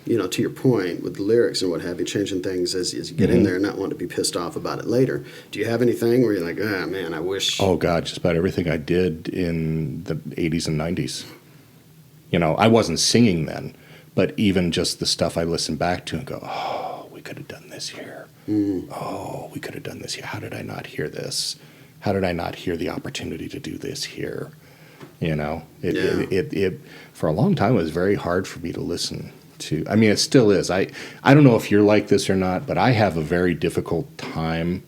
You know, to your point with the lyrics and what have you, changing things as you get in there and not want to be pissed off about it later. Do you have anything where you're like, man, I wish... Oh, God, just about everything I did in the 80s and 90s. You know, I wasn't singing then, but even just the stuff I listen back to and go, oh, we could have done this here. Oh, we could have done this here. How did I not hear this? How did I not hear the opportunity to do this here? You know, it for a long time, it was very hard for me to listen to. I mean, it still is. I don't know if you're like this or not, but I have a very difficult time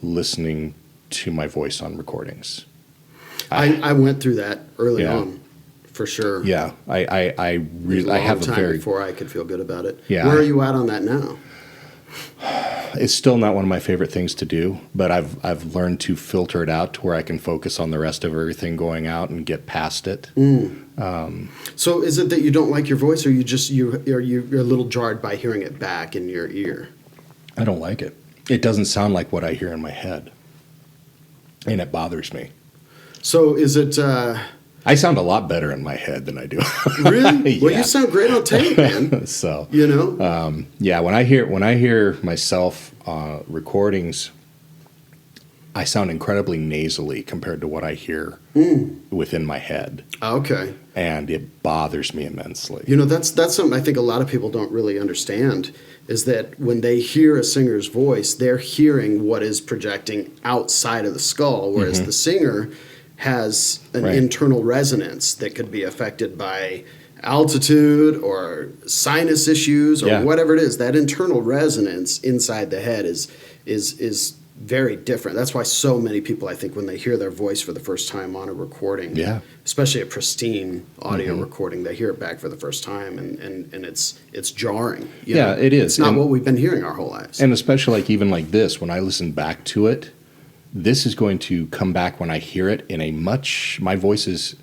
listening to my voice on recordings. I went through that early on, for sure. Yeah, I really have a very before I could feel good about it. Yeah, where are you at on that now? It's still not one of my favorite things to do, but I've learned to filter it out to where I can focus on the rest of everything going out and get past it. So is it that you don't like your voice, or you're a little jarred by hearing it back in your ear? I don't like it. It doesn't sound like what I hear in my head, and it bothers me. So is it... I sound a lot better in my head than I do. Really? Yeah. Well, you sound great on tape, man. So you know, yeah. When I hear myself recordings, I sound incredibly nasally compared to what I hear within my head. Okay. And it bothers me immensely. You know, that's something I think a lot of people don't really understand, is that when they hear a singer's voice, they're hearing what is projecting outside of the skull, whereas the singer has an internal resonance that could be affected by altitude or sinus issues or whatever it is. That internal resonance inside the head is very different. That's why so many people, I think, when they hear their voice for the first time on a recording, especially a pristine audio recording, they hear it back for the first time, and it's jarring. You know? It is. It's not what we've been hearing our whole lives. And especially even like this, when I listen back to it, this is going to come back when I hear it in my voice is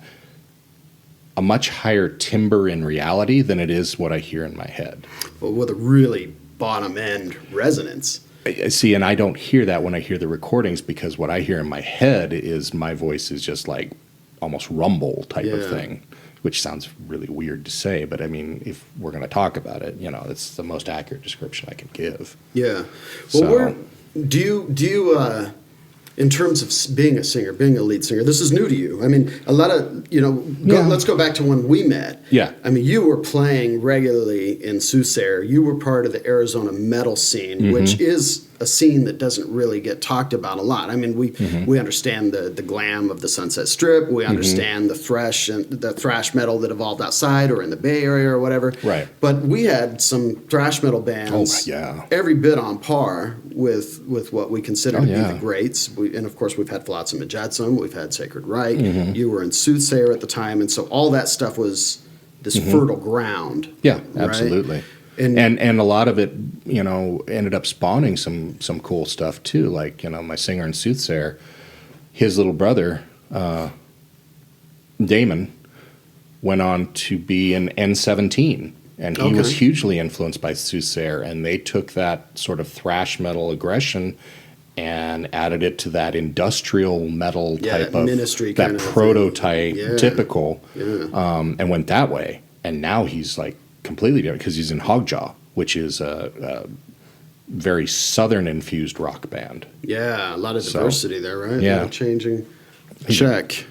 a much higher timbre in reality than it is what I hear in my head. But with a really bottom end resonance. See, and I don't hear that when I hear the recordings, because what I hear in my head is my voice is just like almost rumble type of thing, which sounds really weird to say, but I mean, if we're going to talk about it, you know, it's the most accurate description I can give. Yeah. Well, do you in terms of being a singer, being a lead singer, this is new to you. I mean, a lot of, let's go back to when we met. Yeah. I mean, you were playing regularly in Soothsayer. You were part of the Arizona metal scene, which is a scene that doesn't really get talked about a lot. I mean, we understand the glam of the Sunset Strip. We understand the thrash metal that evolved outside or in the Bay Area or whatever. Right. But we had some thrash metal bands every bit on par with what we consider to be the greats. And of course, we've had Flotsam and Jetsam. We've had Sacred Reich. You were in Soothsayer at the time. And so all that stuff was this fertile ground. Yeah, right? absolutely. And a lot of it, ended up spawning some cool stuff too. Like, my singer in Soothsayer, his little brother, Damon, went on to be in N17. And he was hugely influenced by Soothsayer. And they took that sort of thrash metal aggression and added it to that industrial metal type of ministry that kind of prototype, typical, and went that way. And now he's like completely different because he's in Hogjaw, which is a very southern infused rock band. Yeah, a lot of diversity there, right? Yeah, changing. Check.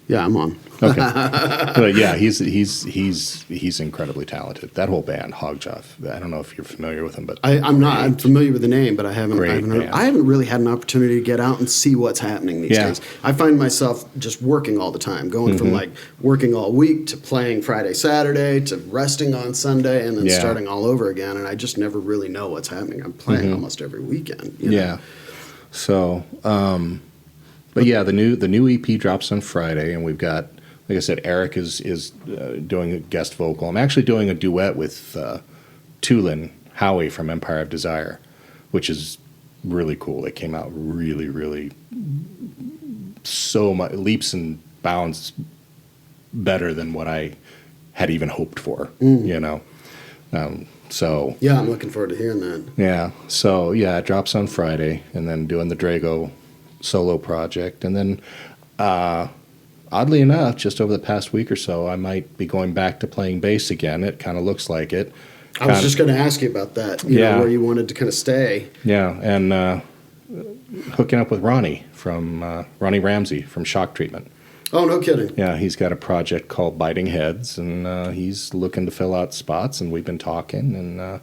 Yeah, I'm on. Okay, but yeah, he's incredibly talented. That whole band, Hogjaw. I don't know if you're familiar with him, but I'm not. I'm familiar with the name, but I haven't really had an opportunity to get out and see what's happening these days. I find myself just working all the time, going from like working all week to playing Friday, Saturday to resting on Sunday, and then starting all over again. And I just never really know what's happening. I'm playing almost every weekend. You know? So. But yeah, the new EP drops on Friday, and we've got, like I said, Eric is doing a guest vocal. I'm actually doing a duet with Tulin Howie from Empire of Desire, which is really cool. It came out really, really so much leaps and bounds better than what I had even hoped for. So yeah, I'm looking forward to hearing that. Yeah, so yeah, it drops on Friday, and then doing the Drago solo project, and then oddly enough, just over the past week or so, I might be going back to playing bass again. It kind of looks like it. I was just going to ask you about that. You know, where you wanted to kind of stay. Yeah, and hooking up with Ronnie Ramsey from Shock Treatment. Oh, no kidding. Yeah, he's got a project called Biting Heads, and he's looking to fill out spots, and we've been talking, and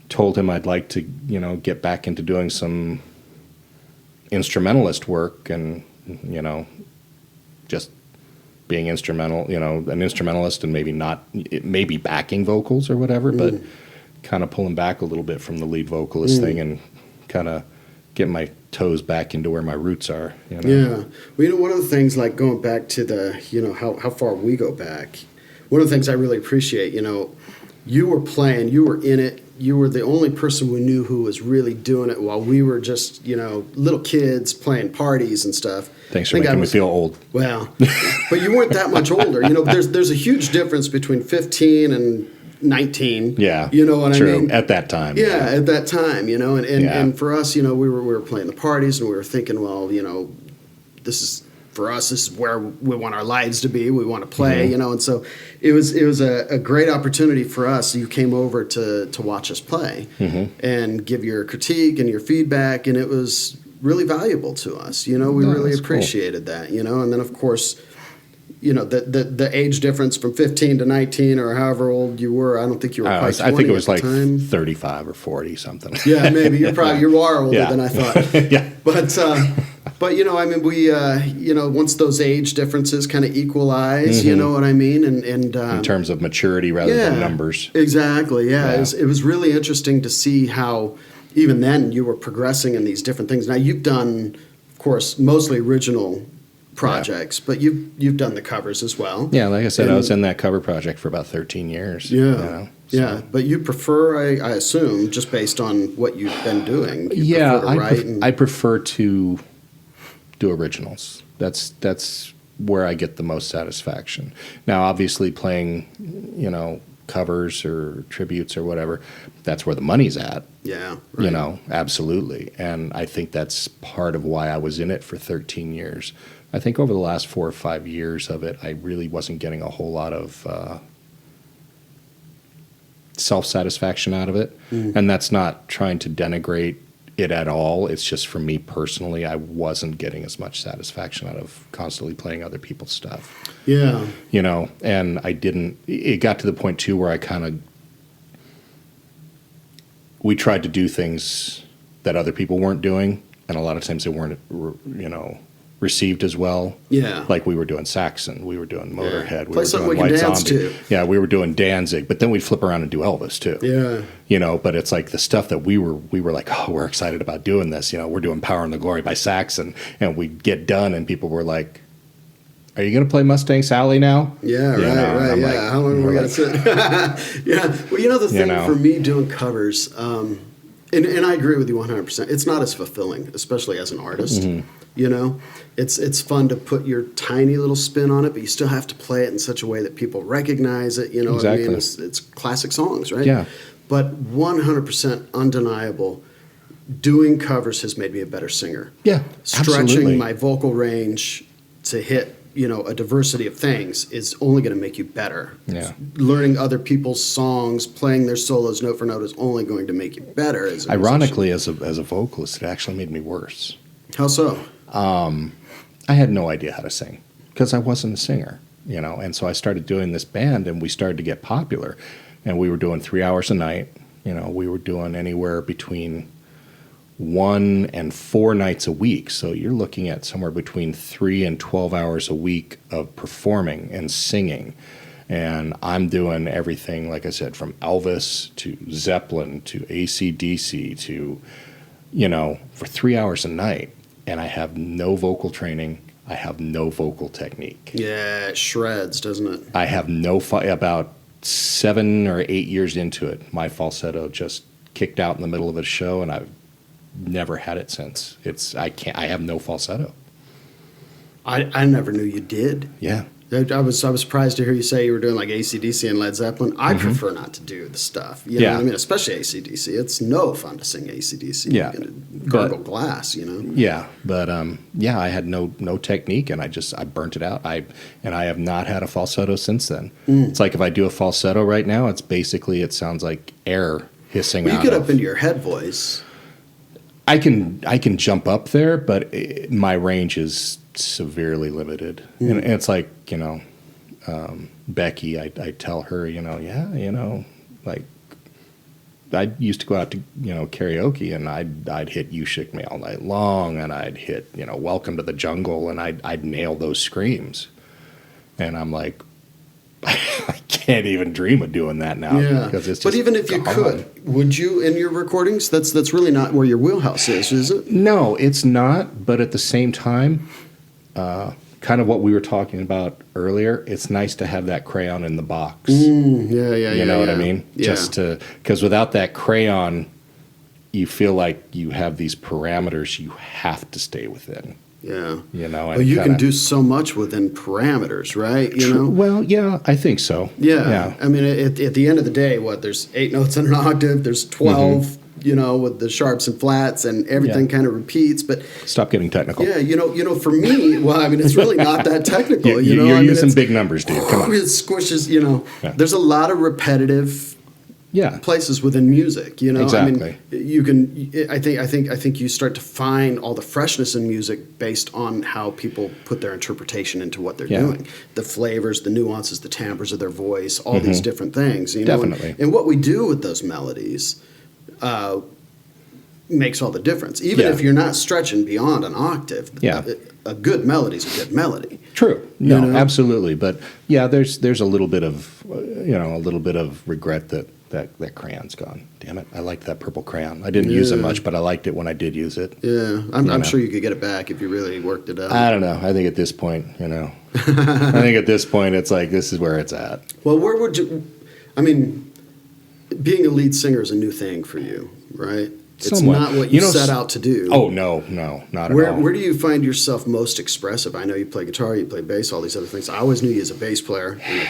told him I'd like to, get back into doing some instrumentalist work, and just being instrumental, an instrumentalist, and maybe backing vocals or whatever, but kind of pulling back a little bit from the lead vocalist thing, and kind of getting my toes back into where my roots are. Yeah, well, one of the things, like going back to the how far we go back, one of the things I really appreciate, you were playing, you were in it. You were the only person we knew who was really doing it, while we were just, little kids playing parties and stuff. Thanks for making me feel old. Well, but you weren't that much older. There's a huge difference between 15 and 19. Yeah, you know what true. I mean? At that time. Yeah, at that time, and for us, we were playing the parties, and we were thinking, well, this is. For us, this is where we want our lives to be. We want to play, and so it was a great opportunity for us. You came over to watch us play and give your critique and your feedback, and it was really valuable to us. You know, we No, really that's appreciated that, you know, and then of course, you know, the age difference from 15 to 19 or however old you were, I don't think you were quite 20 I think it was at like the time. 35 or 40 something. Yeah, maybe you are older Yeah. than I thought. Yeah. But you know, I mean, we you know, once those age differences kind of equalize, you know what I mean, and In terms of maturity rather than numbers. Exactly. Yeah, Yeah. It was really interesting to see how even then you were progressing in these different things. Now you've done, of course, mostly original projects, but you've done the covers as well. Yeah, like I said, I was in that cover project for about 13 years. Yeah. You know, so. Yeah, but you prefer, I assume, just based on what you've been doing. You Yeah, prefer to write I prefer to do originals. That's where I get the most satisfaction. Now, obviously, playing, you know, covers or tributes or whatever, that's where the money's at. Yeah, right. You know, absolutely. And I think that's part of why I was in it for 13 years. I think over the last 4 or 5 years of it, I really wasn't getting a whole lot of self-satisfaction out of it. And that's not trying to denigrate it at all. It's just for me personally, I wasn't getting as much satisfaction out of constantly playing other people's stuff. Yeah. You know, and it got to the point too where we tried to do things that other people weren't doing, and a lot of times they weren't, you know, received as well. Yeah. Like we were doing Saxon, we were doing Motorhead, we Play were something doing we can White dance Zombie. to. Yeah, we were doing Danzig, but then we'd flip around and do Elvis too. Yeah. You know, but it's like the stuff that we were like, oh, we're excited about doing this. You know, we're doing Power and the Glory by Saxon, and we'd get done, and people were like, are you going to play Mustang Sally now? Yeah, You know, right. I'm Yeah, like, how long are we going to sit? Yeah. Well, you know, the thing know. for me doing covers, and I agree with you 100%. It's not as fulfilling, especially as an artist. You know, it's fun to put your tiny little spin on it, but you still have to play it in such a way that people recognize it. You know what I mean? It's classic songs, right? Yeah. But 100% undeniable, doing covers has made me a better singer. Yeah, Stretching absolutely. my vocal range to hit, you know, a diversity of things is only going to make you better. Yeah. Learning other people's songs, playing their solos note for note is only going to make you better as a Ironically, as a vocalist, it actually made me worse. musician. How so? I had no idea how to sing because I wasn't a singer, you know, and so I started doing this band, and we started to get popular, and we were doing 3 hours a night. You know, we were doing anywhere between 1 and 4 nights a week. So you're looking at somewhere between 3 and 12 hours a week of performing and singing. And I'm doing everything, like I said, from Elvis to Zeppelin to AC/DC to, you know, for 3 hours a night. And I have no vocal training. I have no vocal technique. Yeah, it shreds, doesn't it? I have about 7 or 8 years into it, my falsetto just kicked out in the middle of a show, and I've never had it since. I have no falsetto. I never knew you did. Yeah. I was surprised to hear you say you were doing like AC/DC and Led Zeppelin. I prefer not to do the stuff. You know what I mean? Especially AC/DC. It's no fun to sing AC/DC. Yeah. You're going to gargle glass, you know? Yeah, but I had no technique, and I burnt it out. I have not had a falsetto since then. It's like if I do a falsetto right now, it sounds like air hissing Well, out. you get up into your head voice. I can jump up there, but my range is severely limited. And it's like, you know, Becky, I tell her, you know, like I used to go out to, you know, karaoke, and I'd hit You Shook Me All Night Long, and I'd hit, you know, Welcome to the Jungle, and I'd nail those screams. And I'm like, I can't even dream of doing that now. Yeah, Because it's just but even if you gone. could, would you in your recordings? That's really not where your wheelhouse is it? No, it's not. But at the same time, kind of what we were talking about earlier, it's nice to have that crayon in the box. Yeah. You know what I mean? Yeah. Because without that crayon, you feel like you have these parameters you have to stay within. Yeah. You know, Well, you can do so much within parameters, right? You know? Well, yeah, I think so. Yeah. I mean, at the end of the day, there's 8 notes in an octave, there's 12, you know, with the sharps and flats, and everything kind of repeats. But stop getting technical. yeah, you know, for me, well, I mean, it's really not that technical. You're I mean, using big numbers, dude. Come on. It squishes, you know. Yeah. There's a lot of repetitive places within music. You know, Exactly. I mean, you can. I think you start to find all the freshness in music based on how people put their interpretation into what they're doing, the flavors, the nuances, the timbres of their voice, all these different things. You know, Definitely. and what we do with those melodies. Makes all the difference. Even if you're not stretching beyond an octave, a good melody is a good melody. True. No, You know? absolutely. But yeah, there's a little bit of a little bit of regret that crayon's gone. Damn it! I liked that purple crayon. I didn't use it much, but I liked it when I did use it. Yeah, I'm sure you could get it back if you really worked it out. I don't know. I think at this point, it's like this is where it's at. Well, where would you? I mean, being a lead singer is a new thing for you, right? Somewhat. It's not what you set out to do. Oh, no, not at all. Where do you find yourself most expressive? I know you play guitar, you play bass, all these other things. I always knew you as a bass player and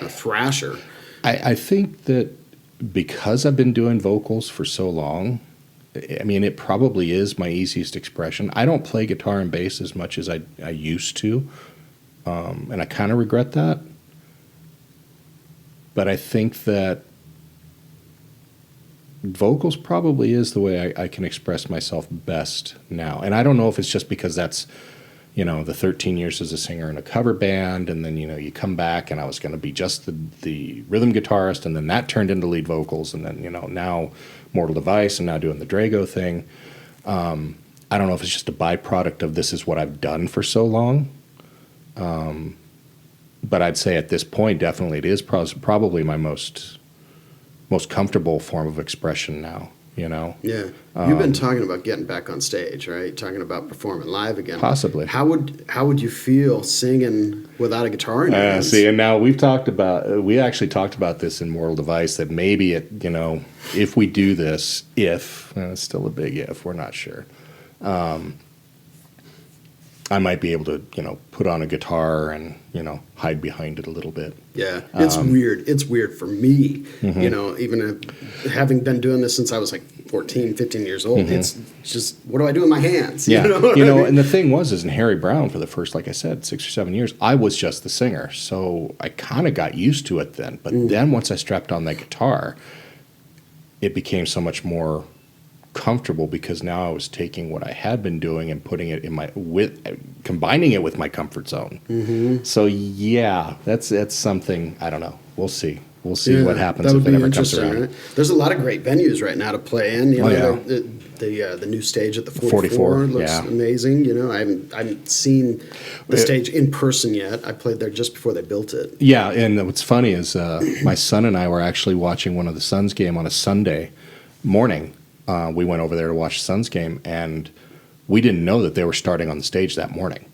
a thrasher. I think that because I've been doing vocals for so long, I mean, it probably is my easiest expression. I don't play guitar and bass as much as I used to, and I kind of regret that. But I think that vocals probably is the way I can express myself best now. And I don't know if it's just because that's, the 13 years as a singer in a cover band, and then, you come back and I was going to be just the rhythm guitarist, and then that turned into lead vocals, and then, now Mortal Device, and now doing the Drago thing. I don't know if it's just a byproduct of this is what I've done for so long. But I'd say at this point, definitely it is probably my most comfortable form of expression now, Yeah. You've been talking about getting back on stage, right? Talking about performing live again. Possibly. How would you feel singing without a guitar in your hands? See, and now we actually talked about this in Mortal Device, that maybe if we do this, it's still a big if, we're not sure. I might be able to, put on a guitar and, hide behind it a little bit. Yeah, it's weird. It's weird for me, even having been doing this since I was like 14, 15 years old. It's just, what do I do with my hands? Yeah. I mean? And the thing is in Harry Brown for the first, like I said, 6 or 7 years, I was just the singer. So I kind of got used to it then. But then once I strapped on that guitar, it became so much more comfortable, because now I was taking what I had been doing and putting it combining it with my comfort zone. So yeah, that's something, I don't know. We'll see what happens if it ever comes around. Right? There's a lot of great venues right now to play in. The new stage at the 44 looks amazing. I haven't seen the stage in person yet. I played there just before they built it. Yeah, and what's funny is my son and I were actually watching one of the Suns game on a Sunday morning. We went over there to watch the Suns game, and we didn't know that they were starting on the stage that morning.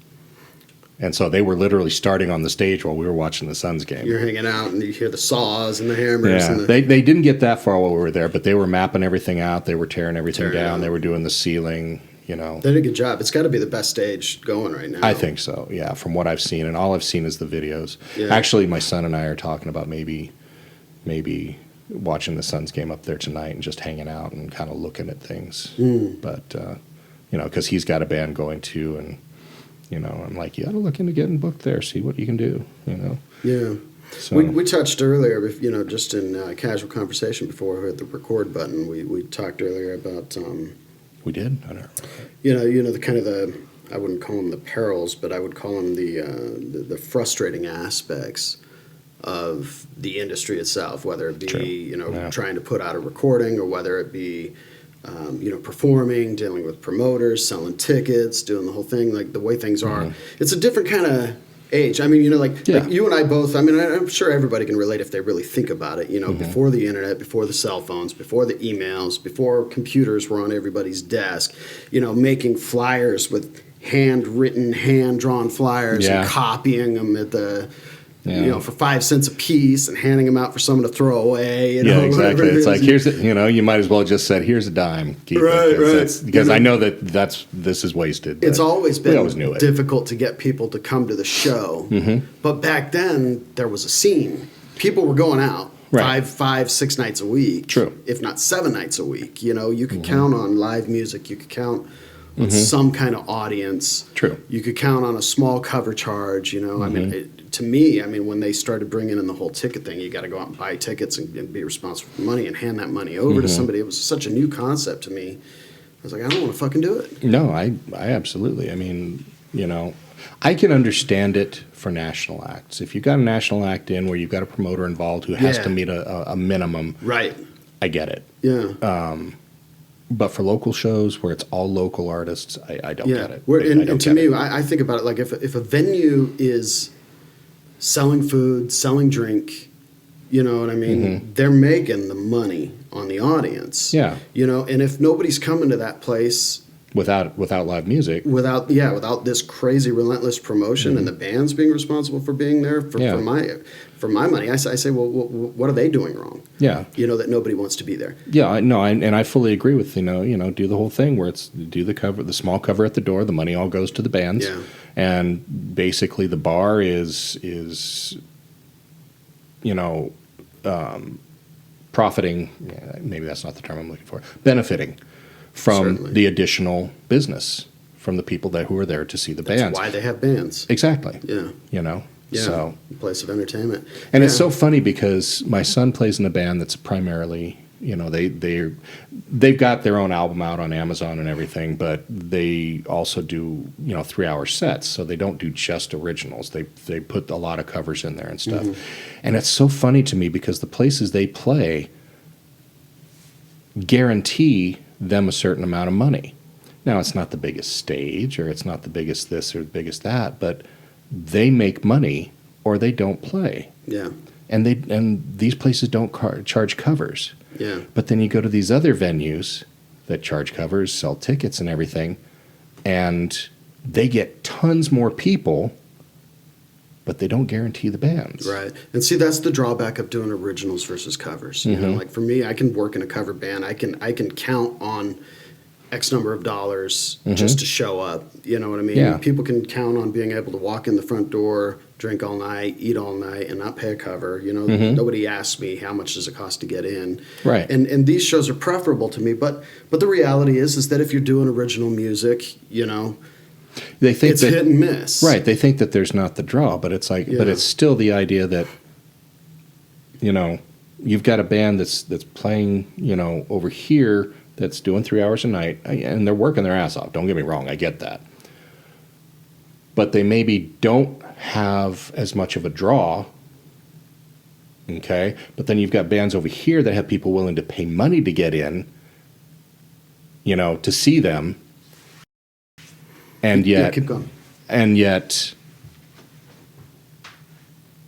And so they were literally starting on the stage while we were watching the Suns game. You're hanging out, and you hear the saws and the hammers. Yeah, and they didn't get that far while we were there, but they were mapping everything out. They were tearing everything down. They were doing the ceiling, They did a good job. It's got to be the best stage going right now. I think so, yeah, from what I've seen. And all I've seen is the videos. Yeah. Actually, my son and I are talking about maybe watching the Suns game up there tonight and just hanging out and kind of looking at things. But, because he's got a band going too, and, I'm like, you ought to look into getting booked there, see what you can do, Yeah. So, we touched earlier, just in casual conversation before we hit the record button, we talked earlier about... we did? I don't know. The kind of I wouldn't call them the perils, but I would call them the frustrating aspects of the industry itself, whether it be trying to put out a recording, or whether it be performing, dealing with promoters, selling tickets, doing the whole thing, like the way things are. It's a different kind of age. I mean, like you and I both, I mean, I'm sure everybody can relate if they really think about it, before the internet, before the cell phones, before the emails, before computers were on everybody's desk, making flyers with handwritten, hand-drawn flyers and copying them at the... for 5 cents a piece and handing them out for someone to throw away. Exactly. It's like, you might as well just said, here's a dime. Keep it. Because I know that this is wasted. It's always been difficult to get people to come to the show. But back then, there was a scene. People were going out 5, 6 nights a week. True. If not 7 nights a week. You could count on live music. You could count on some kind of audience. True. You could count on a small cover charge, you know. I mean, to me, I mean, when they started bringing in the whole ticket thing, you got to go out and buy tickets and be responsible for money and hand that money over to somebody. It was such a new concept to me. I was like, I don't want to fucking do it. No, I absolutely. I mean, you know, I can understand it for national acts. If you've got a national act in where you've got a promoter involved who has to meet a minimum, right? I get it. Yeah. But for local shows where it's all local artists, I don't get it. And to me, I think about it like if a venue is selling food, selling drink, you know what I mean? They're making the money on the audience. Yeah. You know, and if nobody's coming to that place without live music, without this crazy relentless promotion and the band's being responsible for being there for my money, I say, well, what are they doing wrong? Yeah. You know, that nobody wants to be there. Yeah, I fully agree with, you know, do the whole thing where it's do the cover, the small cover at the door, the money all goes to the bands. Yeah. And basically the bar is you know, profiting, maybe that's not the term I'm looking for, benefiting from Certainly. the additional business from the people who are there to see the bands. That's why they have bands. Exactly. Yeah. You know? Yeah. So, Place of entertainment. and it's so funny because my son plays in a band that's primarily, you know, they've got their own album out on Amazon and everything, but they also do, you know, 3-hour sets. So they don't do just originals. They put a lot of covers in there and stuff. And it's so funny to me because the places they play guarantee them a certain amount of money. Now, it's not the biggest stage or it's not the biggest this or the biggest that, but they make money or they don't play. Yeah. And these places don't charge covers. Yeah. But then you go to these other venues that charge covers, sell tickets and everything, and they get tons more people, but they don't guarantee the bands. Right. And see, that's the drawback of doing originals versus covers. You know, like for me, I can work in a cover band. I can count on X number of dollars just to show up. You know what I mean? Yeah. People can count on being able to walk in the front door, drink all night, eat all night, and not pay a cover. You know, nobody asks me how much does it cost to get in. Right. And these shows are preferable to me. But the reality is that if you're doing original music, you know, They think it's that, hit and miss. Right. They think that there's not the draw, but it's like, but it's still the idea that, you know, you've got a band that's playing, you know, over here that's doing 3 hours a night, and they're working their ass off. Don't get me wrong, I get that. But they maybe don't have as much of a draw, okay? But then you've got bands over here that have people willing to pay money to get in, you know, to see them. And yet, keep going. And yet,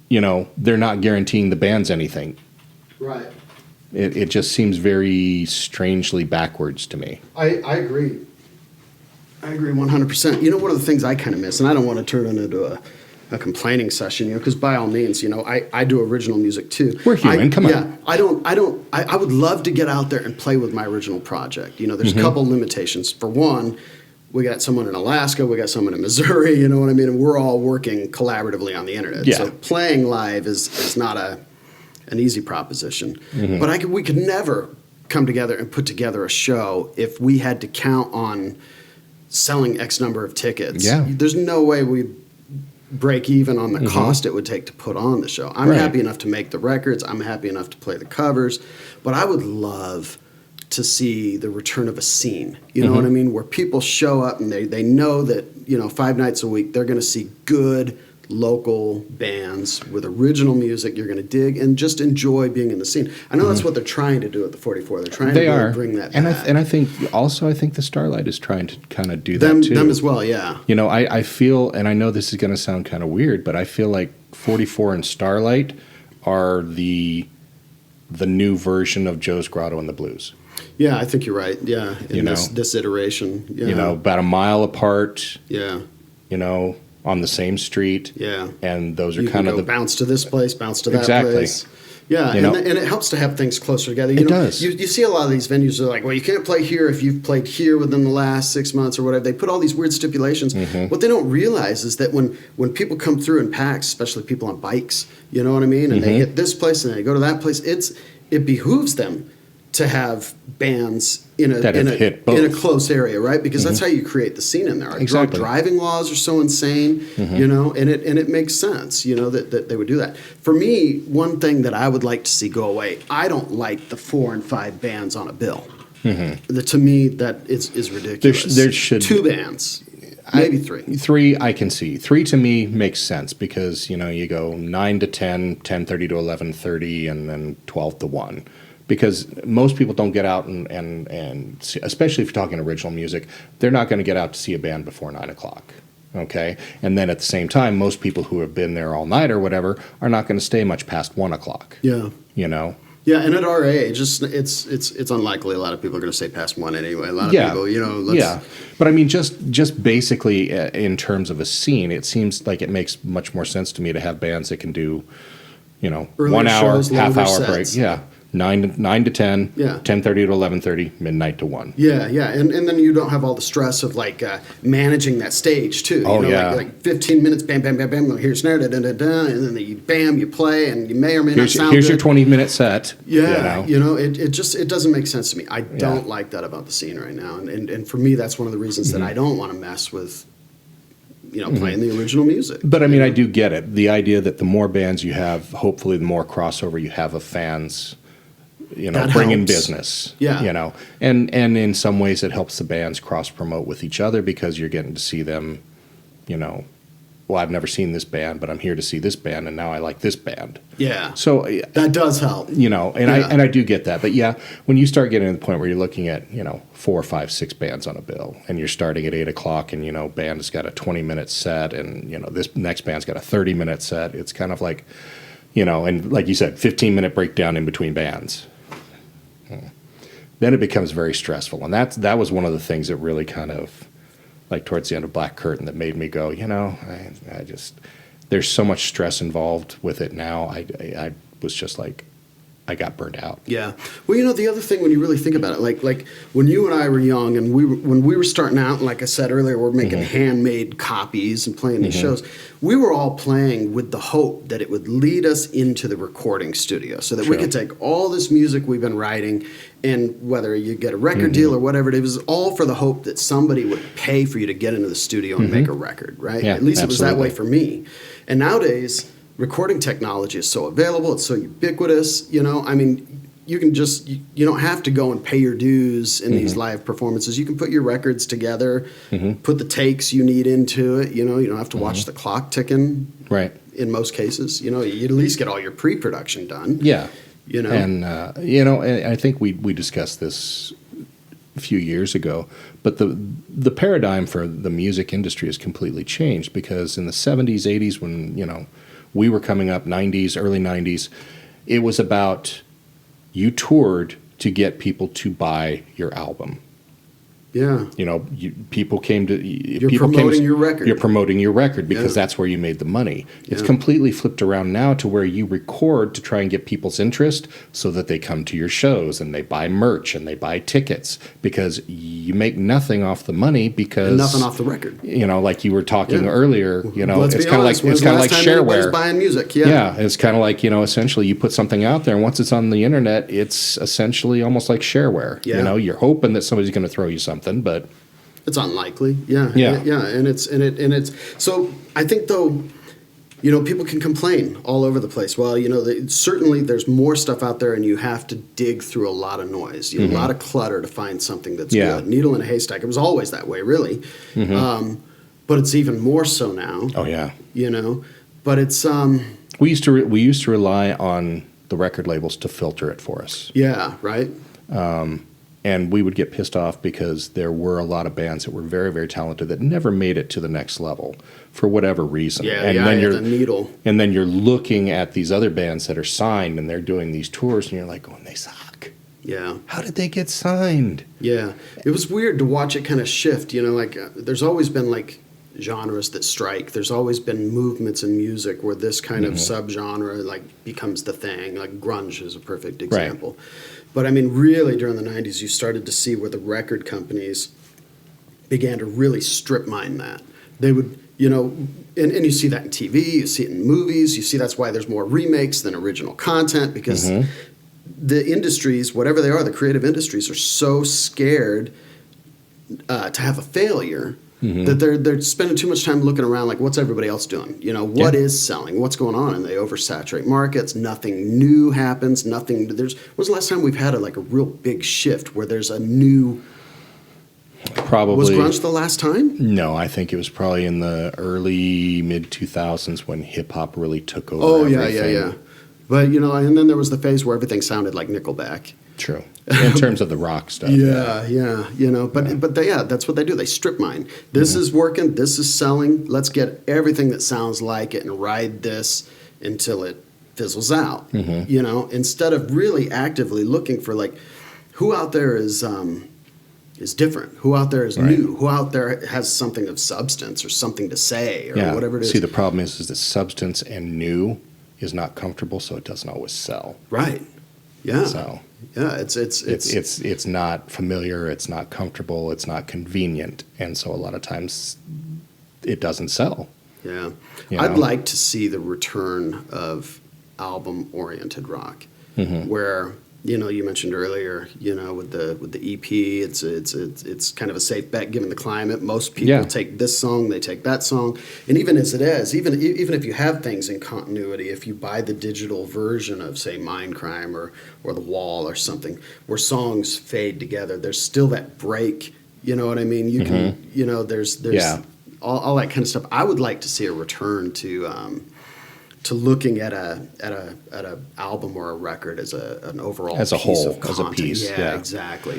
you know, they're not guaranteeing the bands anything. Right. It just seems very strangely backwards to me. I agree. I agree 100%. You know, one of the things I kind of miss, and I don't want to turn it into a complaining session, you know, because by all means, you know, I do original music too. We're human, come on. Yeah, I would love to get out there and play with my original project. You know, there's a couple limitations. For one, we got someone in Alaska, we got someone in Missouri, you know what I mean? And we're all working collaboratively on the internet. Yeah. So playing live is not an easy proposition. But we could never come together and put together a show if we had to count on selling X number of tickets. Yeah. There's no way we'd break even on the cost it would take to put on the show. I'm happy enough to make the records. I'm happy enough to play the covers. But I would love to see the return of a scene. You know what I mean? Where people show up and they know that, you know, 5 nights a week they're going to see good local bands with original music you're going to dig and just enjoy being in the scene. I know that's what they're trying to do at the 44. They're trying to really bring that back. And I think also the Starlight is trying to kind of do that too. Them as well, yeah. You know, I feel, and I know this is going to sound kind of weird, but I feel like 44 and Starlight are the new version of Joe's Grotto and the Blues. Yeah, I think you're right. Yeah, in this iteration. Yeah. You know, about a mile apart. Yeah. You know, on the same street. Yeah. And those are you kind can of go bounce to this place, bounce to that place. Yeah, and it helps to have things closer together. It does. You see a lot of these venues are like, well, you can't play here if you've played here within the last 6 months or whatever. They put all these weird stipulations. What they don't realize is that when people come through in packs, especially people on bikes, you know what I mean, and they hit this place and they go to that place, it behooves them to have bands in a hit both. in a close area, right? Because that's how you create the scene in there. Our drunk driving laws are so insane, you know, and it makes sense, you know, that they would do that. For me, one thing that I would like to see go away, I don't like the 4 and 5 bands on a bill. To me, that is ridiculous. There should 2 bands. Maybe 3. 3 I can see. 3 to me makes sense because, you know, you go 9 to 10, 10:30 to 11:30, and then 12 to 1. Because most people don't get out and see, especially if you're talking original music, they're not going to get out to see a band before 9 o'clock. Okay? And then at the same time, most people who have been there all night or whatever are not going to stay much past 1 o'clock. Yeah. You know? Yeah, and at our age, it's unlikely a lot of people are going to stay past 1 anyway. A lot of people, you know. Yeah, but I mean, just basically in terms of a scene, it seems like it makes much more sense to me to have bands that can do, you know, earlier 1 hour, shows, half-hour break. sets. Yeah, 9 to 10, Yeah. 10:30 to 11:30, midnight to 1. Yeah, and then you don't have all the stress of like managing that stage too. Oh, you know, yeah. like 15 minutes, bam, bam, bam, bam. Here's snare, da da da da, and then you bam, you play, and you may or may not sound Here's good. your 20-minute set. Yeah, you know, it doesn't make sense to me. I don't like that about the scene right now, and for me, that's one of the reasons that I don't want to mess with, you know, playing the original music. But I mean, I do get it. The idea that the more bands you have, hopefully the more crossover you have of fans, you know, That bring in helps. business. Yeah. You know, and in some ways it helps the bands cross promote with each other because you're getting to see them, you know, well, I've never seen this band, but I'm here to see this band, and now I like this band. Yeah, So that does help. you know, and I do get that. But yeah, when you start getting to the point where you're looking at, you know, 4, 5, 6 bands on a bill, and you're starting at 8 o'clock, and you know, band's got a 20-minute set, and you know, this next band's got a 30-minute set. It's kind of like, you know, and like you said, 15-minute breakdown in between bands. Then it becomes very stressful, and that was one of the things that really kind of, like towards the end of Black Curtain, that made me go, you know, I just, there's so much stress involved with it now. I was just like, I got burned out. Yeah. Well, you know, the other thing when you really think about it, like when you and I were young and when we were starting out, and like I said earlier, we're making handmade copies and playing these shows, we were all playing with the hope that it would lead us into the recording studio so that we True. could take all this music we've been writing, and whether you get a record deal or whatever, it was all for the hope that somebody would pay for you to get into the studio and make a record, right? Yeah, At least it was that absolutely. way for me. And nowadays, recording technology is so available, it's so ubiquitous, you know, I mean, you can just, you don't have to go and pay your dues in these live performances. You can put your records together, put the takes you need into it, you know, you don't have to watch the clock ticking. Right. In most cases, you know, you at least get all your pre-production done. Yeah. You know, And, you know, and I think we discussed this a few years ago, but the paradigm for the music industry has completely changed because in the 70s, 80s, when, you know, we were coming up, 90s, early 90s, it was about you toured to get people to buy your album. yeah. You know, people came to You're people promoting came, your record. You're promoting your record because Yeah. that's where you made the money. It's Yeah. completely flipped around now to where you record to try and get people's interest so that they come to your shows and they buy merch and they buy tickets because you make nothing off the money because And nothing off the record. You know, like you were talking Yeah. earlier. You know, Let's it's be kind of honest, like when's the last time anybody's shareware. buying music? Yeah, it's kind of like, you know, essentially you put something out there and once it's on the internet, it's essentially almost like shareware. Yeah. You know, you're hoping that somebody's going to throw you something, but It's unlikely. Yeah. Yeah. Yeah. And it's so I think though, you know, people can complain all over the place. Well, you know, certainly there's more stuff out there and you have to dig through a lot of noise, you know, a lot of clutter to find something that's Yeah. good. Needle in a haystack. It was always that way, really. But it's even more so now, oh yeah. you know, but it's, We used to rely on the record labels to filter it for us, yeah, right. and we would get pissed off because there were a lot of bands that were very, very talented that never made it to the next level for whatever reason. Yeah. and the then eye you're of the needle. and then you're looking at these other bands that are signed and they're doing these tours, and you're like, "Oh, they suck. Yeah. How did they get signed?" Yeah, it was weird to watch it kind of shift. You know, like there's always been like genres that strike. There's always been movements in music where this kind of subgenre like becomes the thing. Like grunge is a perfect example. But I mean, really, during the '90s, you started to see where the record companies began to really strip mine that. They would, you know, and you see that in TV, you see it in movies, you see that's why there's more remakes than original content because the industries, whatever they are, the creative industries, are so scared to have a failure that they're spending too much time looking around like, what's everybody else doing? You know, what is selling? What's going on? And they oversaturate markets. Nothing new happens. When's the last time we've had a real big shift where there's a new... Probably. Was grunge the last time? No, I think it was probably in the early mid-2000s when hip-hop really took over. Oh, everything. yeah. But, you know, and then there was the phase where everything sounded like Nickelback. True. In terms of the rock stuff. Yeah. You know, but that's what they do. They strip mine. This is working. This is selling. Let's get everything that sounds like it and ride this until it fizzles out. You know, instead of really actively looking for who out there is different, who out there is new, who out there has something of substance or something to say or whatever it is. See, the problem is that substance and new is not comfortable, so it doesn't always sell. Right. Yeah. So yeah, it's not familiar, it's not comfortable, it's not convenient, and so a lot of times it doesn't sell. Yeah. You I'd know? like to see the return of album-oriented rock, where, you know, you mentioned earlier, you know, with the EP, it's kind of a safe bet given the climate. Most people take this song, they take that song, and even as it is, even if you have things in continuity, if you buy the digital version of, say, Mindcrime or The Wall or something, where songs fade together, there's still that break. You know what I mean? You can, you know, there's all that kind of stuff. I would like to see a return to looking at a album or a record as an overall as a piece whole, of content. as a piece. Yeah, exactly.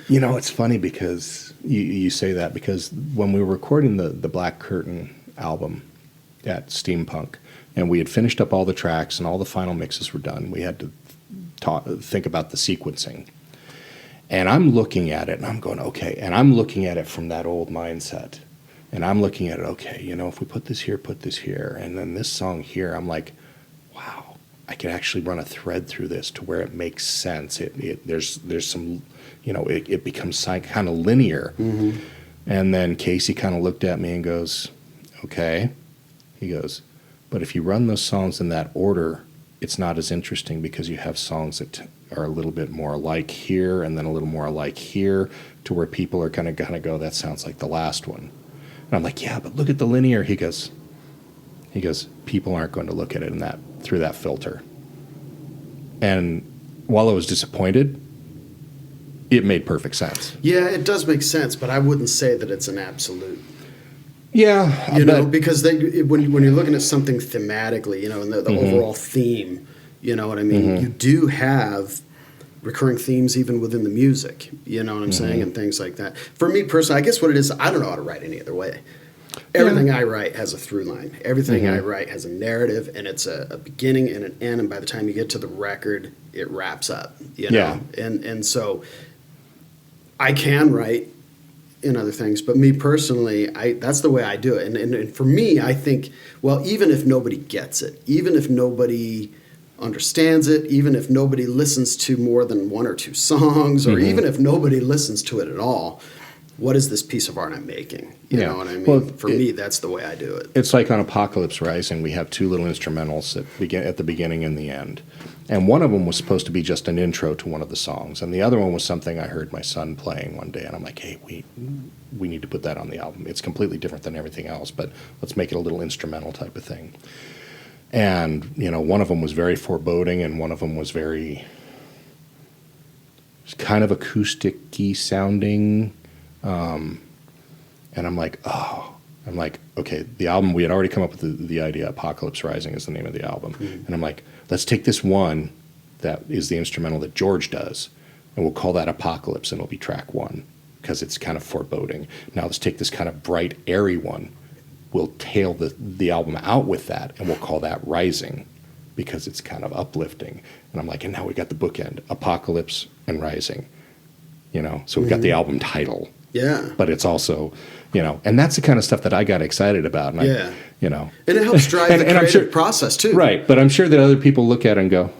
You know, it's funny because you say that because when we were recording the Black Curtain album at Steampunk, and we had finished up all the tracks and all the final mixes were done, we had to think about the sequencing. And I'm looking at it and I'm going, okay, and I'm looking at it from that old mindset. And I'm looking at it, okay, you know, if we put this here, and then this song here, I'm like, wow, I could actually run a thread through this to where it makes sense. There's some, you know, it becomes kind of linear. And then Casey kind of looked at me and goes, okay. He goes, but if you run those songs in that order, it's not as interesting because you have songs that are a little bit more alike here and then a little more alike here to where people are kind of going to go, that sounds like the last one. And I'm like, yeah, but look at the linear. He goes, people aren't going to look at it through that filter. And while I was disappointed, it made perfect sense. Yeah, it does make sense, but I wouldn't say that it's an absolute. Yeah, you know, because when you're looking at something thematically, you know, and the overall theme, you know what I mean. You do have recurring themes even within the music, you know what I'm saying, and things like that. For me personally, I guess what it is, I don't know how to write any other way. Everything I write has a through line. Everything I write has a narrative, and it's a beginning and an end, and by the time you get to the record, it wraps up, you know? And so I can write in other things, but me personally, that's the way I do it. And for me, I think, well, even if nobody gets it, even if nobody understands it, even if nobody listens to more than one or two songs, or even if nobody listens to it at all, what is this piece of art I'm making? You know what I mean? Well, for me, that's the way I do it. It's like on Apocalypse Rising, we have two little instrumentals at the beginning and the end. And one of them was supposed to be just an intro to one of the songs. And the other one was something I heard my son playing one day. And I'm like, hey, we need to put that on the album. It's completely different than everything else, but let's make it a little instrumental type of thing. And, you know, one of them was very foreboding, and one of them was very kind of acoustic-y sounding. And I'm like, okay, the album, we had already come up with the idea, Apocalypse Rising is the name of the album. And I'm like, let's take this one that is the instrumental that George does, and we'll call that Apocalypse, and it'll be track one, because it's kind of foreboding. Now let's take this kind of bright, airy one. We'll tail the album out with that, and we'll call that Rising, because it's kind of uplifting. And I'm like, and now we got the bookend, Apocalypse and Rising. You know, so we've got the album title. Yeah. But it's also, you know, and that's the kind of stuff that I got excited about. And I, you know. And it helps drive the creative process, too. Right. But I'm sure that other people look at it and go,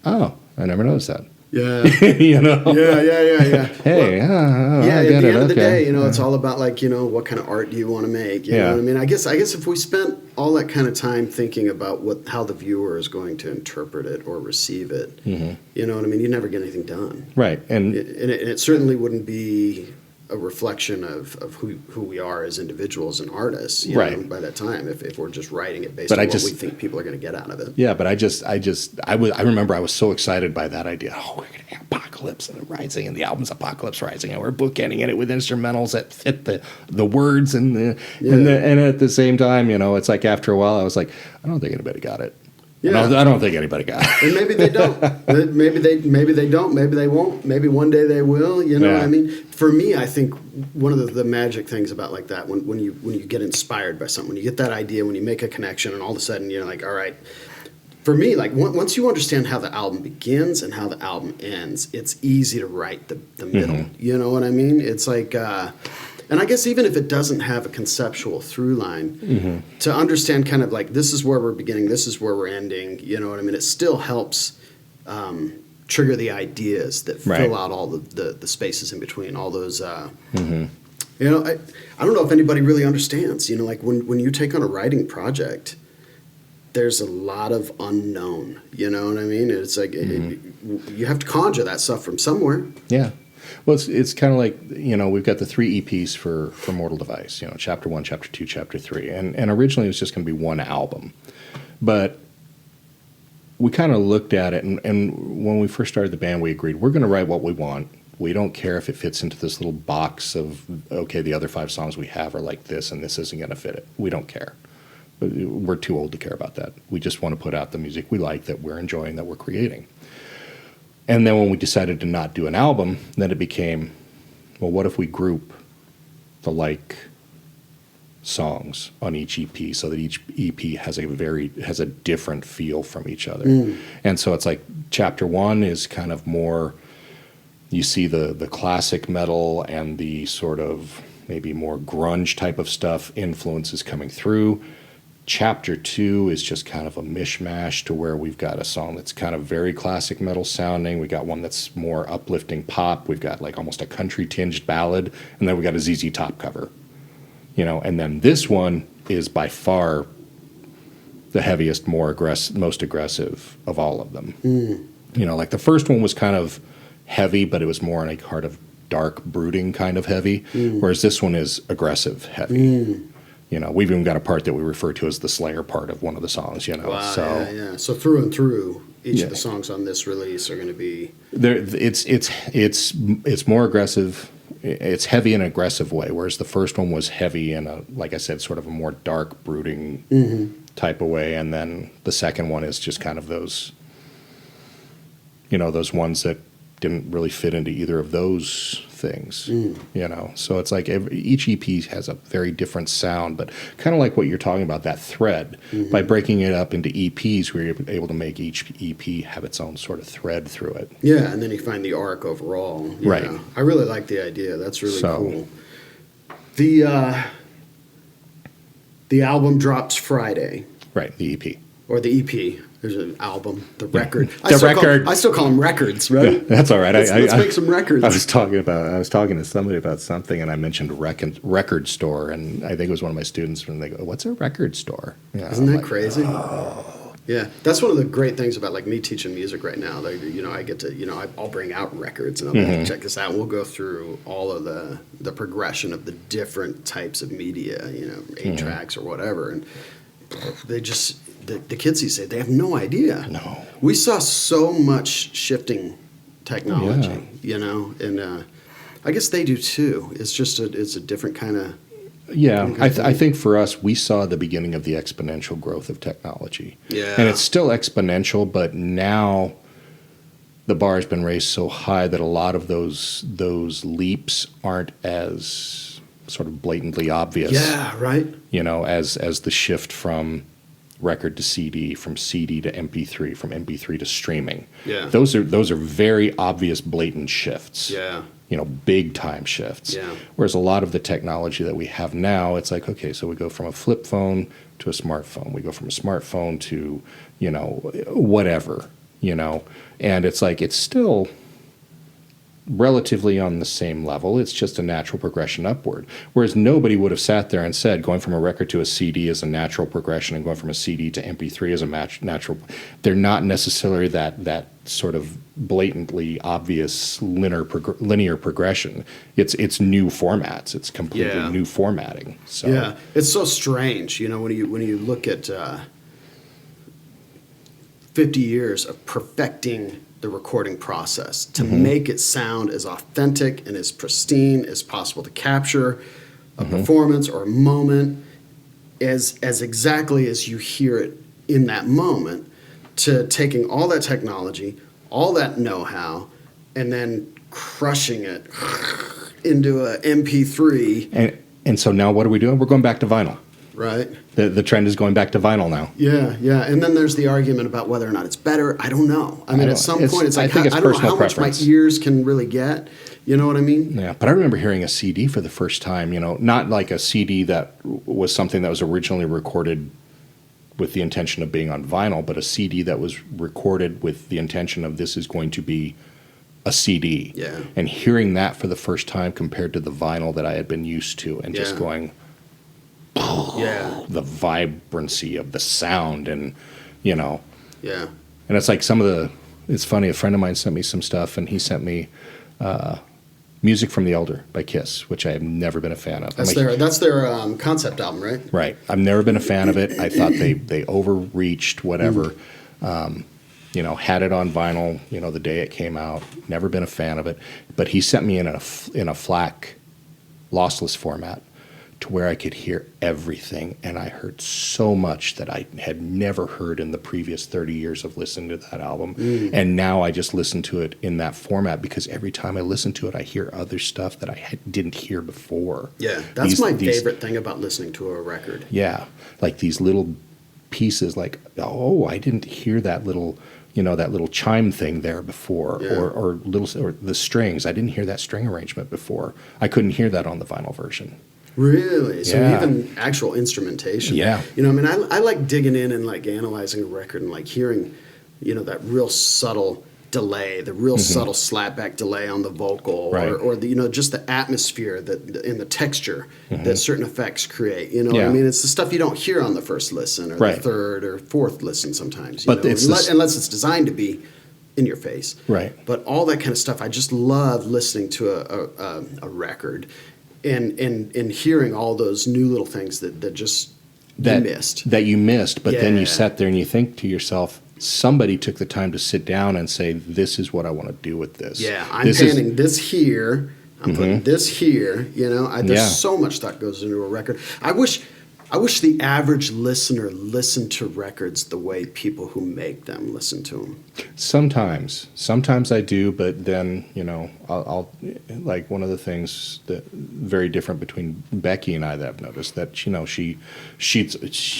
oh, I never noticed that. Yeah. You know? Yeah. Hey, Well, I yeah, get at the it. end of the Okay. day, you know, it's all about like, you know, what kind of art do you want to make? You know what I mean? I guess if we spent all that kind of time thinking about how the viewer is going to interpret it or receive it, you know what I mean? You'd never get anything done. Right. And It certainly wouldn't be a reflection of who we are as individuals and artists, you know, by that time, if we're just writing it based on what we think people are going to get out of it. Yeah, but I remember I was so excited by that idea. Oh, we're going to have Apocalypse and Rising, and the album's Apocalypse Rising, and we're bookending it with instrumentals that fit the words and at the same time, you know, it's like after a while I was like, I don't think anybody got it. Yeah. I don't think anybody got it. And maybe they don't. Maybe they don't. Maybe they won't. Maybe one day they will. You know what I mean? For me, I think one of the magic things about like that, when you get inspired by something, when you get that idea, when you make a connection, and all of a sudden you're like, all right. For me, like once you understand how the album begins and how the album ends, it's easy to write the middle. You know what I mean? It's like. And I guess even if it doesn't have a conceptual through line, to understand kind of like this is where we're beginning, this is where we're ending, you know what I mean? It still helps trigger the ideas that fill out all the spaces in between, all those, you know, I don't know if anybody really understands, you know, like when you take on a writing project, there's a lot of unknown, you know what I mean? It's like you have to conjure that stuff from somewhere. Yeah. Well, it's kind of like, you know, we've got the 3 EPs for Mortal Device, you know, Chapter 1, Chapter 2, Chapter 3. And originally it was just going to be one album. But we kind of looked at it, and when we first started the band, we agreed, we're going to write what we want. We don't care if it fits into this little box of, okay, the other 5 songs we have are like this, and this isn't going to fit it. We don't care. We're too old to care about that. We just want to put out the music we like, that we're enjoying, that we're creating. And then when we decided to not do an album, then it became, well, what if we group the like songs on each EP so that each EP has a different feel from each other. And so it's like Chapter 1 is kind of more, you see the classic metal and the sort of maybe more grunge type of stuff influences coming through. Chapter 2 is just kind of a mishmash to where we've got a song that's kind of very classic metal sounding. We got one that's more uplifting pop. We've got like almost a country tinged ballad. And then we got a ZZ Top cover. You know, and then this one is by far the heaviest, most aggressive of all of them. You know, like the first one was kind of heavy, but it was more in a heart of dark, brooding kind of heavy. Whereas this one is aggressive heavy. You know, we've even got a part that we refer to as the Slayer part of one of the songs, you know. Wow, so, yeah. So through and through, each of the songs on this release are going to be... It's more aggressive. It's heavy in an aggressive way, whereas the first one was heavy in a, like I said, sort of a more dark, brooding type of way. And then the second one is just kind of those, you know, those ones that didn't really fit into either of those things, you know. So it's like each EP has a very different sound, but kind of like what you're talking about, that thread. By breaking it up into EPs, we're able to make each EP have its own sort of thread through it. Yeah, and then you find the arc overall. Right. Know. I really like the idea. That's really cool. The album drops Friday. Right, the EP. Or the EP. There's an album, the record. I still call them records, right? Yeah, that's all right. Let's make some records. I was talking to somebody about something, and I mentioned record store, and I think it was one of my students, and they go, "What's a record store?" You know, Isn't that crazy? Oh. Yeah, that's one of the great things about like me teaching music right now. Like, you know, I get to, you know, I'll bring out records and I'll be like, check this out. We'll go through all of the progression of the different types of media, you know, 8 tracks or whatever, and they just. The kids these days, they have no idea. No. We saw so much shifting technology, you know, and I guess they do too. It's just it's a different kind of... Yeah, I think for us, we saw the beginning of the exponential growth of technology. Yeah. And it's still exponential, but now the bar has been raised so high that a lot of those leaps aren't as sort of blatantly obvious. Yeah, right. You know, as the shift from record to CD, from CD to MP3, from MP3 to streaming. Yeah. Those are very obvious, blatant shifts. Yeah. You know, big time shifts. Yeah. Whereas a lot of the technology that we have now, it's like, okay, so we go from a flip phone to a smartphone. We go from a smartphone to, you know, whatever. you know, and it's like it's still relatively on the same level. It's just a natural progression upward. Whereas nobody would have sat there and said going from a record to a CD is a natural progression and going from a CD to MP3 is a natural. They're not necessarily that sort of blatantly obvious linear progression. It's new formats. It's completely new formatting. So yeah, it's so strange, you know, when you look at 50 years of perfecting the recording process to make it sound as authentic and as pristine as possible, to capture a performance or a moment as exactly as you hear it in that moment, to taking all that technology, all that know-how, and then crushing it into a MP3. And so now what are we doing? We're going back to vinyl. Right. The trend is going back to vinyl now. Yeah, yeah. And then there's the argument about whether or not it's better. I don't know. I mean, at some point, it's like, I don't know how much my ears can really get. You know what I mean? Yeah, but I remember hearing a CD for the first time, you know, not like a CD that was something that was originally recorded with the intention of being on vinyl, but a CD that was recorded with the intention of this is going to be a CD. Yeah. And hearing that for the first time compared to the vinyl that I had been used to, and just going, the vibrancy of the sound, and you know, and it's like it's funny, a friend of mine sent me some stuff, and he sent me Music from the Elder by Kiss, which I have never been a fan of. That's their concept album, right? Right. I've never been a fan of it. I thought they overreached whatever. You know, had it on vinyl, you know, the day it came out. Never been a fan of it. But he sent me in a FLAC lossless format, to where I could hear everything, and I heard so much that I had never heard in the previous 30 years of listening to that album. And now I just listen to it in that format, because every time I listen to it, I hear other stuff that I didn't hear before. Yeah, that's my favorite thing about listening to a record. Yeah, like these little pieces, like, oh, I didn't hear that little, you know, that little chime thing there before, or the strings. I didn't hear that string arrangement before. I couldn't hear that on the vinyl version. Really? So even actual instrumentation. Yeah. You know, I mean, I like digging in and like analyzing a record and like hearing, you know, that real subtle delay, the real subtle slapback delay on the vocal, or the, you know, just the atmosphere that in the texture that certain effects create. You know, I mean, it's the stuff you don't hear on the first listen or the third or fourth listen sometimes. You know? Unless it's designed to be in your face. Right. But all that kind of stuff, I just love listening to a record. And hearing all those new little things that you missed. But then you sat there and you think to yourself, somebody took the time to sit down and say, this is what I want to do with this. Yeah, I'm panning this here. I'm putting this here. You know, there's so much thought goes into a record. I wish the average listener listened to records the way people who make them listen to them. Sometimes I do, but then, you know, I'll like, one of the things that very different between Becky and I that I've noticed, that, you know, she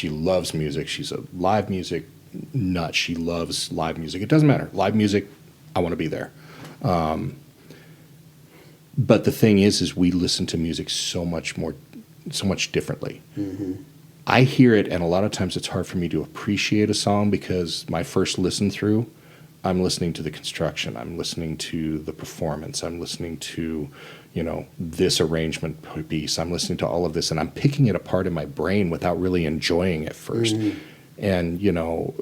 loves music. She's a live music nut. She loves live music. It doesn't matter. Live music, I want to be there. But the thing is we listen to music so much differently. I hear it, and a lot of times it's hard for me to appreciate a song, because my first listen through, I'm listening to the construction, I'm listening to the performance, I'm listening to, you know, this arrangement piece, I'm listening to all of this, and I'm picking it apart in my brain without really enjoying it first. And, you know,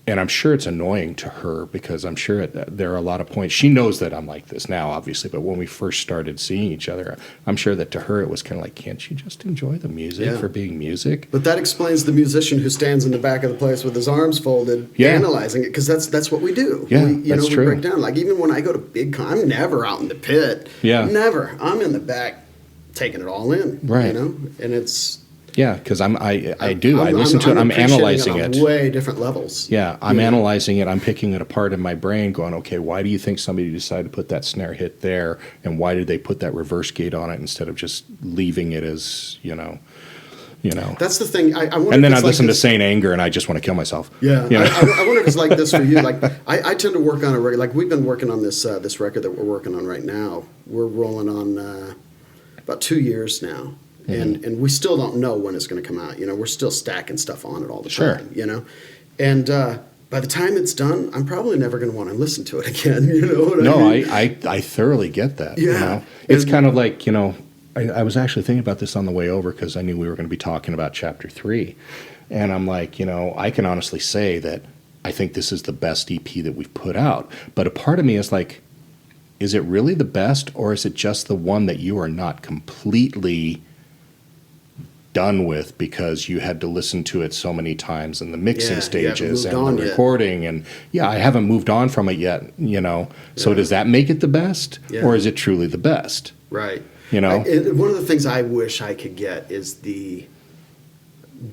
and I'm sure it's annoying to her, because I'm sure there are a lot of points. She knows that I'm like this now, obviously, but when we first started seeing each other, I'm sure that to her it was kind of like, can't you just enjoy the music for being music? But that explains the musician who stands in the back of the place with his arms folded, analyzing it, because that's what we do. Yeah, we break down. Like, even when I go to big I'm never out in the pit. Yeah. Never. I'm in the back taking it all in. Right. You know? And it's... Yeah, because I listen to it, I'm analyzing it. Way different levels. Yeah, I'm analyzing it, I'm picking it apart in my brain, going, okay, why do you think somebody decided to put that snare hit there, and why did they put that reverse gate on it instead of just leaving it as, you know? That's the thing. I wonder. And then I listen to Saint Anger, and I just want to kill myself. Yeah, you know? I wonder if it's like this for you. Like, I tend to work on a record. Like, we've been working on this record that we're working on right now. We're rolling on about 2 years now. And we still don't know when it's going to come out. You know, we're still stacking stuff on it all the time. You know, and by the time it's done, I'm probably never going to want to listen to it again. You know what No, I mean? I thoroughly get that. Yeah. You know? It's kind of like, I was actually thinking about this on the way over because I knew we were going to be talking about chapter 3. And I'm like, I can honestly say that I think this is the best EP that we've put out. But a part of me is like, is it really the best, or is it just the one that you are not completely done with because you had to listen to it so many times in the mixing stages and the recording? And I haven't moved on from it yet, So does that make it the best, or is it truly the best? Right. One of the things I wish I could get is the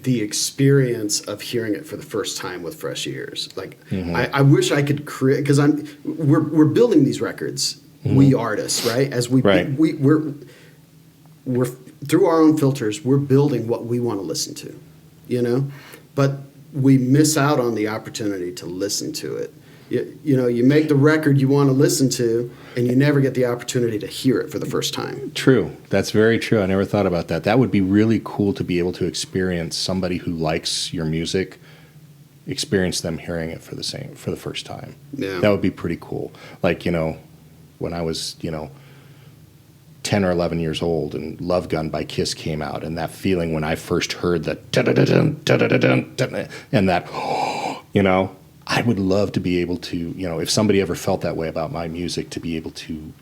experience of hearing it for the first time with fresh ears. Like, I wish I could create, because we're building these records, we artists, right? As we're through our own filters, we're building what we want to listen to, but we miss out on the opportunity to listen to it. You make the record you want to listen to, and you never get the opportunity to hear it for the first time. True. That's very true. I never thought about that. That would be really cool to be able to experience somebody who likes your music, experience them hearing it for the first time. Yeah. That would be pretty cool. Like, when I was, 10 or 11 years old and Love Gun by Kiss came out, and that feeling when I first heard the and that, I would love to be able to, if somebody ever felt that way about my music, to be able to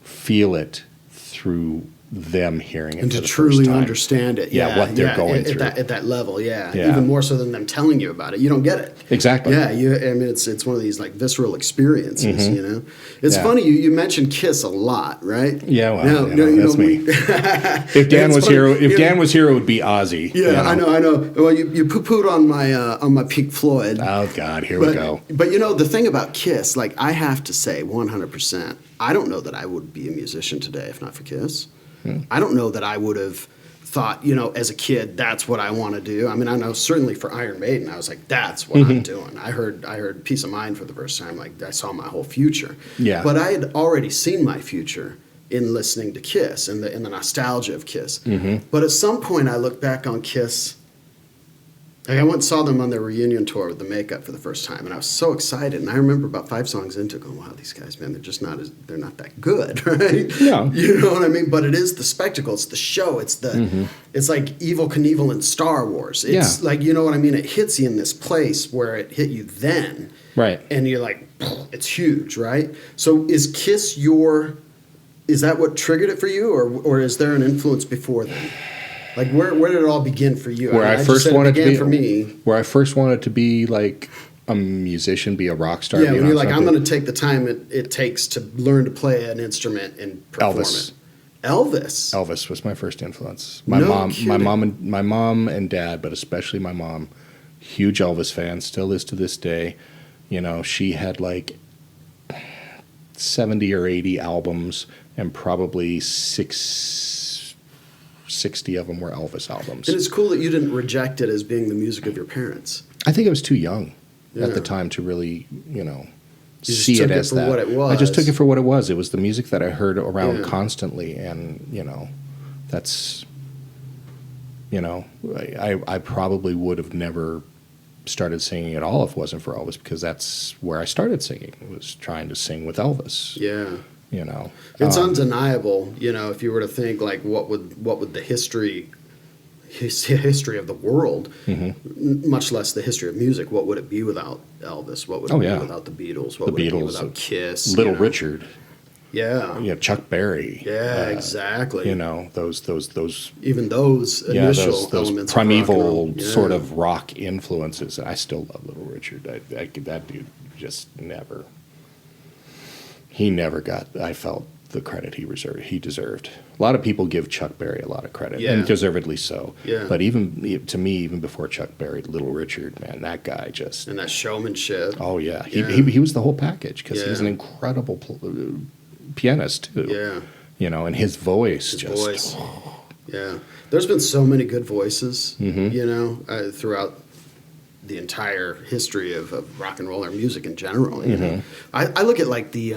feel it through them hearing it and for to the truly first time. understand it. What they're going through. At that level, even more so than them telling you about it. You don't get it. Exactly. Yeah, it's one of these like visceral experiences, It's funny, you mentioned Kiss a lot, right? Yeah, well, that's me. If Dan was here, it would be Ozzy. Yeah, I know. Well, you poo-pooed on my Pink Floyd. Oh God, here we go. But the thing about Kiss, like, I have to say 100%, I don't know that I would be a musician today if not for Kiss. I don't know that I would have thought, as a kid, that's what I want to do. I mean, I know certainly for Iron Maiden, I was like, that's what I'm doing. I heard Peace of Mind for the first time. Like, I saw my whole future. Yeah. But I had already seen my future in listening to Kiss and the nostalgia of Kiss. But at some point, I look back on Kiss. Like, I went and saw them on their reunion tour with the Makeup for the first time, and I was so excited. And I remember about 5 songs into going, wow, these guys, man, they're not that good, right? No. You know what I mean? But it is the spectacle, it's the show, it's it's like Evel Knievel in Star Wars. It's like, you know what I mean? It hits you in this place where it hit you then. Right. And you're like, it's huge, right? So is Kiss is that what triggered it for you, or is there an influence before then? Like, where did it all begin for you? Where I first wanted to be like a musician, be a rock star. Yeah, when you're like, I'm going to take the time it takes to learn to play an instrument and perform it. Elvis was my first influence. My mom and dad, but especially my mom, huge Elvis fan, still is to this day. She had like 70 or 80 albums, and probably 60 of them were Elvis albums. And it's cool that you didn't reject it as being the music of your parents. I think I was too young at the time to really, see it as that. What it was. I just took it for what it was. It was the music that I heard around constantly, and that's, I probably would have never started singing at all if it wasn't for Elvis, because that's where I started singing. Was trying to sing with Elvis. Yeah. It's undeniable. If you were to think like, what would the history of the world, much less the history of music, what would it be without Elvis? What would it be without the Beatles? What would it be without Kiss? Little Richard. Yeah. Chuck Berry. Yeah, exactly. Those even those initial those elements primeval of sort of rock influences. I still love Little Richard. That dude just never. He never got, I felt, the credit he deserved. A lot of people give Chuck Berry a lot of credit, and deservedly so. Yeah. But even before Chuck Berry, Little Richard, man, that guy just... And that showmanship. Oh, yeah. He was the whole package, because he's an incredible pianist, too. Yeah. And his voice Yeah. There's been so many good voices, throughout the entire history of rock and roll or music in general. I look at like the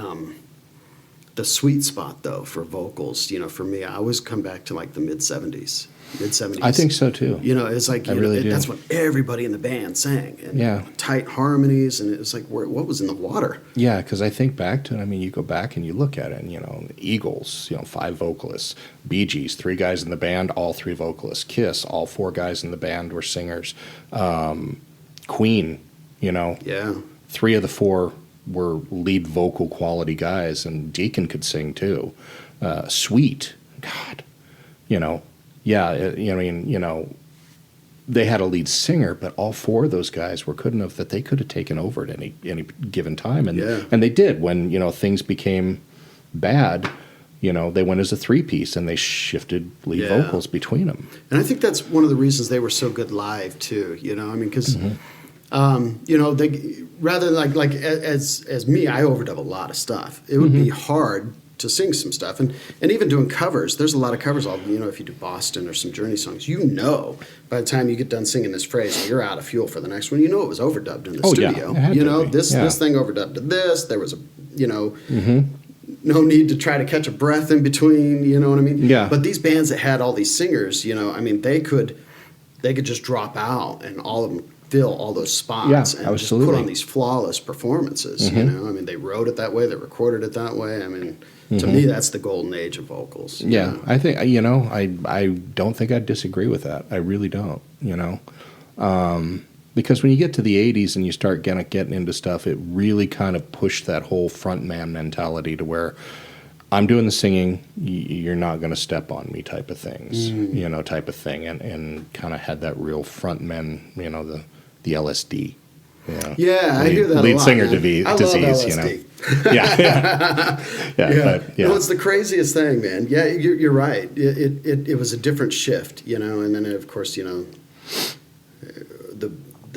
sweet spot though for vocals. For me, I always come back to like the mid 70s. mid-70s. I think so too. You know, it's like, that's what everybody in the band sang. And tight harmonies, and it was like, what was in the water? Yeah, because I think back to it. I mean, you go back and you look at it, and, Eagles, 5 vocalists. Bee Gees, 3 guys in the band, all 3 vocalists. Kiss, all 4 guys in the band were singers. Queen, 3 of the 4 were lead vocal quality guys, and Deacon could sing too. Sweet, God, they had a lead singer, but all 4 of those guys were good enough that they could have taken over at any given time, and they did. When things became bad, they went as a 3-piece, and they shifted lead vocals between them. And I think that's one of the reasons they were so good live too. Because they rather like as me, I overdub a lot of stuff. It would be hard to sing some stuff, and even doing covers. There's a lot of covers. If you do Boston or some Journey songs, by the time you get done singing this phrase, and you're out of fuel for the next one. It was overdubbed in the studio. This thing overdubbed to this. There was no need to try to catch a breath in between. You know what I mean? Yeah. But these bands that had all these singers, they could just drop out, and all of them fill all those spots and just put on these flawless performances. They wrote it that way, they recorded it that way. To me, that's the golden age of vocals. Yeah, I think I don't think I'd disagree with that. I really don't. Because when you get to the 80s and you start getting into stuff, it really kind of pushed that whole frontman mentality to where I'm doing the singing, you're not going to step on me type of things, type of thing, and kind of had that real frontman, the LSD. I hear that lead a lot, singer man. disease, LSD. It's the craziest thing, man. Yeah, you're right. It was a different shift, and then of course, the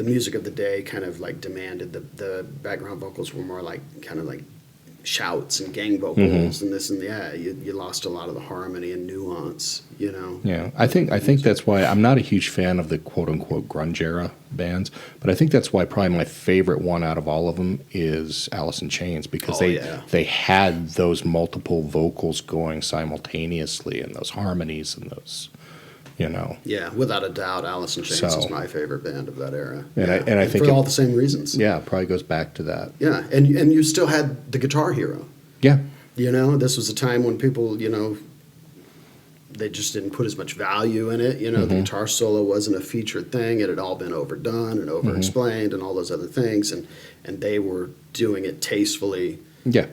music of the day kind of like demanded the background vocals were more like kind of like shouts and gang vocals and this and you lost a lot of the harmony and nuance. Yeah, I think that's why I'm not a huge fan of the quote unquote grunge era bands, but I think that's why probably my favorite one out of all of them is Alice in Chains, because they had those multiple vocals going simultaneously and those harmonies and those. Yeah, without a doubt, Alice in Chains is my favorite band of that era. And I think for all the same reasons. Yeah, it probably goes back to that. Yeah, and you still had the guitar hero. Yeah. This was a time when people, they just didn't put as much value in it. The guitar solo wasn't a featured thing. It had all been overdone and over-explained and all those other things, and they were doing it tastefully. Yeah.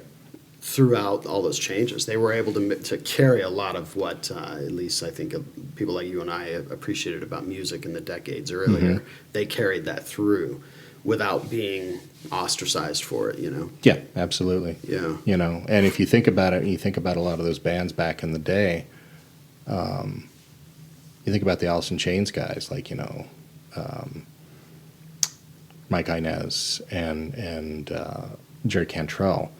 Throughout all those changes, they were able to carry a lot of what, at least I think people like you and I appreciated about music in the decades earlier. They carried that through without being ostracized for it, Yeah, absolutely. Yeah. And if you think about it, and you think about a lot of those bands back in the day, you think about the Alice in Chains guys, like, Mike Inez and Jerry Cantrell.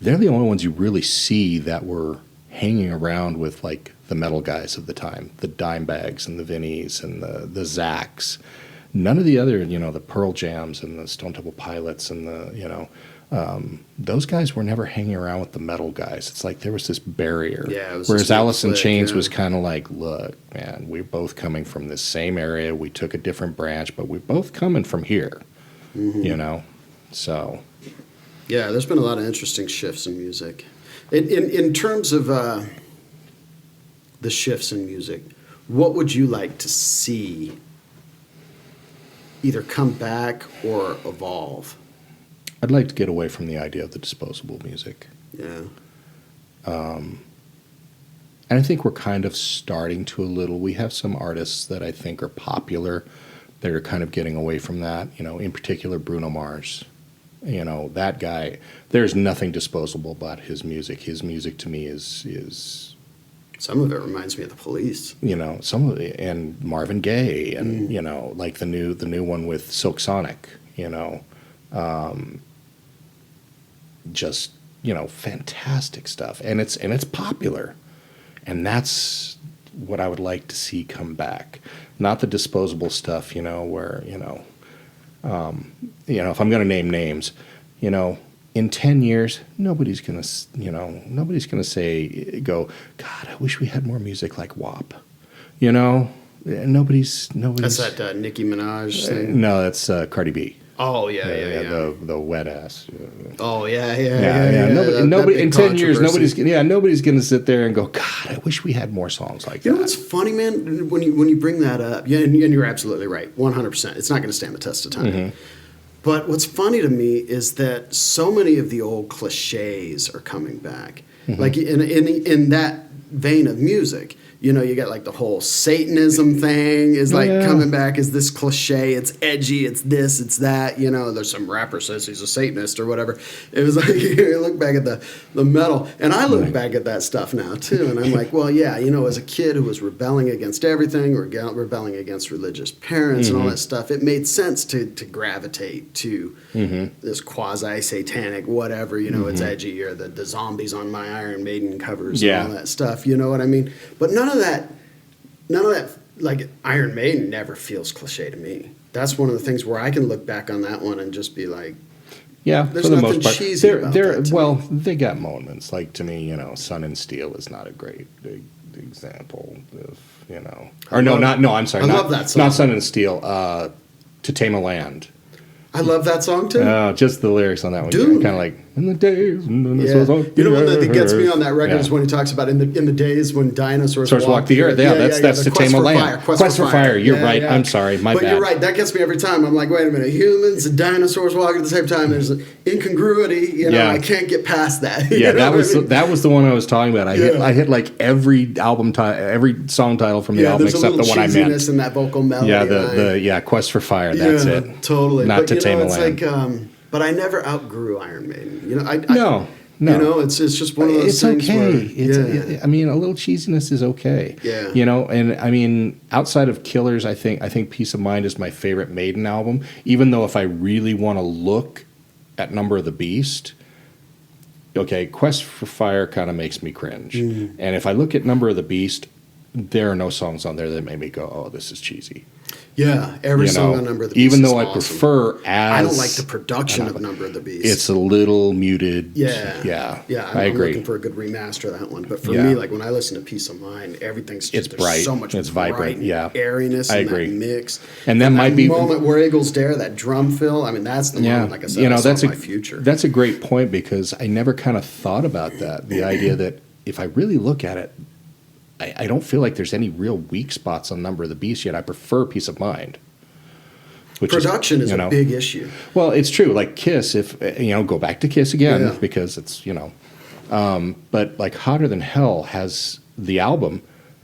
They're the only ones you really see that were hanging around with like the metal guys of the time, the Dimebags and the Vinnies and the Zacks. None of the other, the Pearl Jams and the Stone Temple Pilots and those guys were never hanging around with the metal guys. It's like there was this barrier. Yeah, whereas Alice in Chains was kind of like, look, man, we're both coming from this same area. We took a different branch, but we're both coming from here, so... Yeah, there's been a lot of interesting shifts in music. In terms of the shifts in music, what would you like to see either come back or evolve? I'd like to get away from the idea of the disposable music. Yeah. And I think we're kind of starting to a little. We have some artists that I think are popular that are kind of getting away from that, in particular Bruno Mars. That guy, there's nothing disposable about his music. His music to me is some of it reminds me of the Police. Some of it, and Marvin Gaye, and like the new one with Silk Sonic. Just fantastic stuff, and it's popular, and that's what I would like to see come back. Not the disposable stuff, where if I'm going to name names, in 10 years, nobody's going to say, God, I wish we had more music like WAP. You know, nobody's. That's that Nicki Minaj thing. No, that's Cardi B. Oh yeah. The wet ass. Oh yeah. Nobody in 10 years, nobody's going to sit there and go, God, I wish we had more songs like that. You know what's funny, man? When you bring that up, yeah, and you're absolutely right, 100%. It's not going to stand the test of time. Mm-hmm. But what's funny to me is that so many of the old cliches are coming back, like in that vein of music. You know, you got like the whole Satanism thing is like coming back as this cliche. It's edgy. It's this. It's that. You know, there's some rapper says he's a Satanist or whatever. It was like you look back at the metal, and I look back at that stuff now too, and I'm like, well, yeah, you know, as a kid who was rebelling against everything, or rebelling against religious parents and all that stuff, it made sense to gravitate to this quasi-satanic whatever. You know, it's edgy, or the zombies on my Iron Maiden covers and all that stuff. You know what I mean? But none of that, like Iron Maiden never feels cliche to me. That's one of the things where I can look back on that one and just be like, yeah, there's for the nothing most part. cheesy about that to me. They got moments. Like to me, you know, Sun and Steel is not a great example of, you know, or I'm sorry, I love that song. Not Sun and Steel. To Tame a Land. I love that song too. Just the lyrics on that one. Dude. Kind of like, in the days when this Yeah. was on You know what that gets me on that record Yeah. is when he talks about in the days when dinosaurs walk the earth. Yeah, that's the To Tame a Land. Quest for Fire. You're right. Yeah. I'm sorry. My but bad. You're right. That gets me every time. I'm like, wait a minute. Humans and dinosaurs walking at the same time. There's an incongruity. You know, I can't get past that. Yeah, that that was the one I was talking about. I hit like every every song title from the album except the one I meant. There's a little cheesiness in that vocal melody. Yeah, Quest for Fire. That's it. Totally. Not To Tame a Land. Like, but I never outgrew Iron Maiden. You know, No. You know, it's just one of those things. It's okay. I mean, a little cheesiness is okay. Yeah. You know, and I mean, outside of Killers, I think Peace of Mind is my favorite Maiden album. Even though if I really want to look at Number of the Beast, okay, Quest for Fire kind of makes me cringe. And if I look at Number of the Beast, there are no songs on there that make me go, "Oh, this is cheesy." Yeah, every song on Number of the Beast. Even though is I awesome. prefer I don't like the production of Number of the Beast. It's a little muted. Yeah. I agree. I'm looking for a good remaster of that one. But for me, like when I listen to Peace of Mind, everything's just It's bright. So much It's bright vibrant. Yeah, airiness. I and agree. That mix. And that might be moment where Eagles Dare, that drum fill. I mean, that's the moment. Like I said, that's my future. That's a great point because I never kind of thought about that. The idea that if I really look at it, I don't feel like there's any real weak spots on Number of the Beast yet. I prefer Peace of Mind. Production is a big issue. Well, it's true. Like Kiss, if go back to Kiss again because it's but like Hotter Than Hell has the album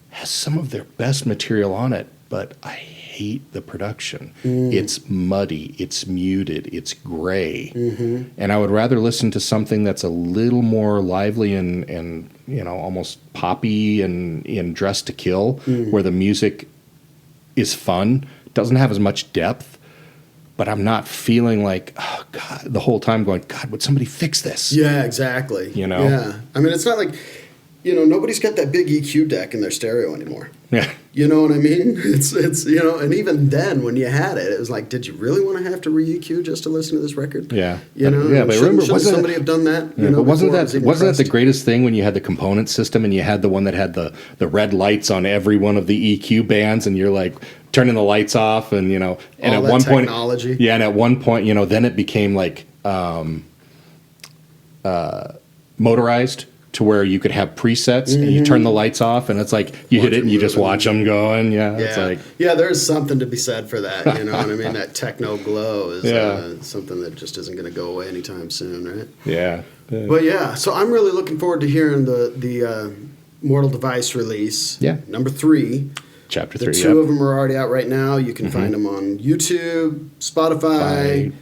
has some of their best material on it, but I hate the production. It's muddy, it's muted, it's gray, and I would rather listen to something that's a little more lively and almost poppy and Dressed to Kill, where the music is fun, doesn't have as much depth. But I'm not feeling like, oh, God, the whole time going, God, would somebody fix this? Yeah, exactly. Yeah. I mean, it's not like, nobody's got that big EQ deck in their stereo anymore. Yeah. You know what I mean? It's and even then when you had it, it was like, did you really want to have to re-EQ just to listen to this record? Yeah. But remember, shouldn't somebody have done that? But wasn't that the greatest thing when you had the component system and you had the one that had the red lights on every one of the EQ bands and you're like turning the lights off and and at one technology. point, and at one point, then it became like motorized. To where you could have presets and you turn the lights off and it's like you hit it and you just watch them going. It's like there's something to be said for that. You know what I mean? That techno glow is something that just isn't going to go away anytime soon, right? Yeah. But so I'm really looking forward to hearing the Mortal Device release. Yeah. Number 3. Chapter 3. The 2 of them are already out right now. You can find them on YouTube, Spotify,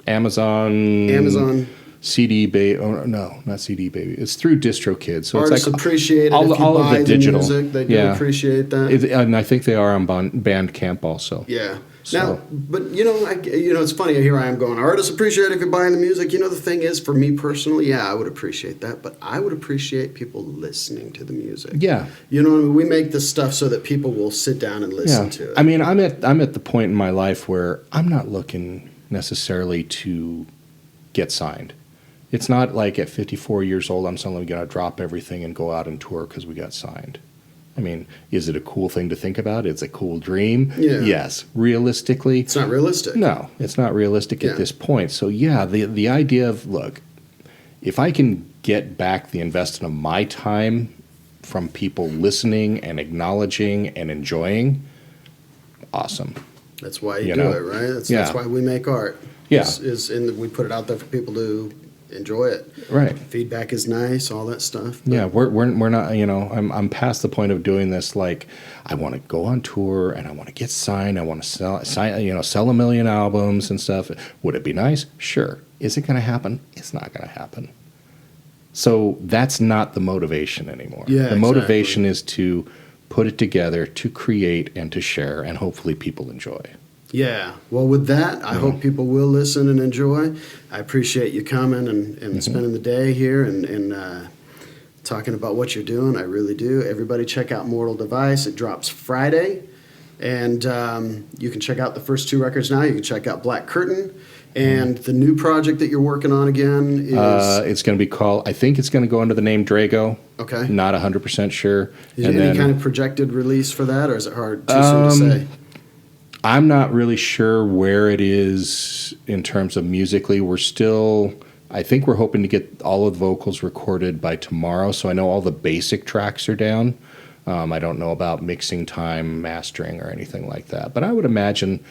Amazon. CD Baby. Oh no, not CD Baby. It's through DistroKid. So artists it's like appreciate it. all if you of buy the digital music, they do appreciate that. And I think they are on Bandcamp also. Yeah. So. Now, but it's funny. Here I am going. Artists appreciate it if you're buying the music. The thing is, for me personally, I would appreciate that. But I would appreciate people listening to the music. Yeah. We make this stuff so that people will sit down and listen to it. I mean, I'm at the point in my life where I'm not looking necessarily to get signed. It's not like at 54 years old I'm suddenly going to drop everything and go out and tour because we got signed. I mean, is it a cool thing to think about? It's a cool dream. Yeah. Yes. Realistically, It's not realistic. no, it's not realistic Yeah. at this point. So yeah, the idea of, look, if I can get back the investment of my time from people listening and acknowledging and enjoying, awesome. That's why you You do know? it, right? That's Yeah. why we make art. Yeah. We put it out there for people to enjoy it. Right. Feedback is nice, all that stuff. Yeah, we're not, you know, I'm past the point of doing this like I want to go on tour and I want to get signed, I want to sell a million albums and stuff. Would it be nice? Sure. Is it going to happen? It's not going to happen. So that's not the motivation anymore. Yeah, the motivation exactly. is to put it together, to create and to share, and hopefully people enjoy. Yeah. Well, with that, I hope people will listen and enjoy. I appreciate you coming and spending the day here and talking about what you're doing. I really do. Everybody check out Mortal Device. It drops Friday. And you can check out the first 2 records now. You can check out Black Curtain. And the new project that you're working on again is... It's going to be called, I think it's going to go under the name Drago. Okay. Not 100% sure. Is there any kind of projected release for that, or is it too soon to say? I'm not really sure where it is in terms of musically. I think we're hoping to get all of the vocals recorded by tomorrow, so I know all the basic tracks are down. I don't know about mixing time, mastering, or anything like that. But I would imagine,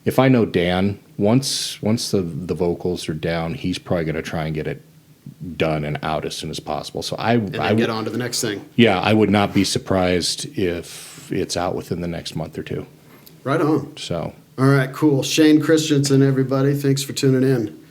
if I know Dan, once the vocals are down, he's probably going to try and get it done and out as soon as possible. So I Get on to the next thing. Yeah, I would not be surprised if it's out within the next month or 2. Right on. So, All right, cool. Shane Christensen, everybody. Thanks for tuning in.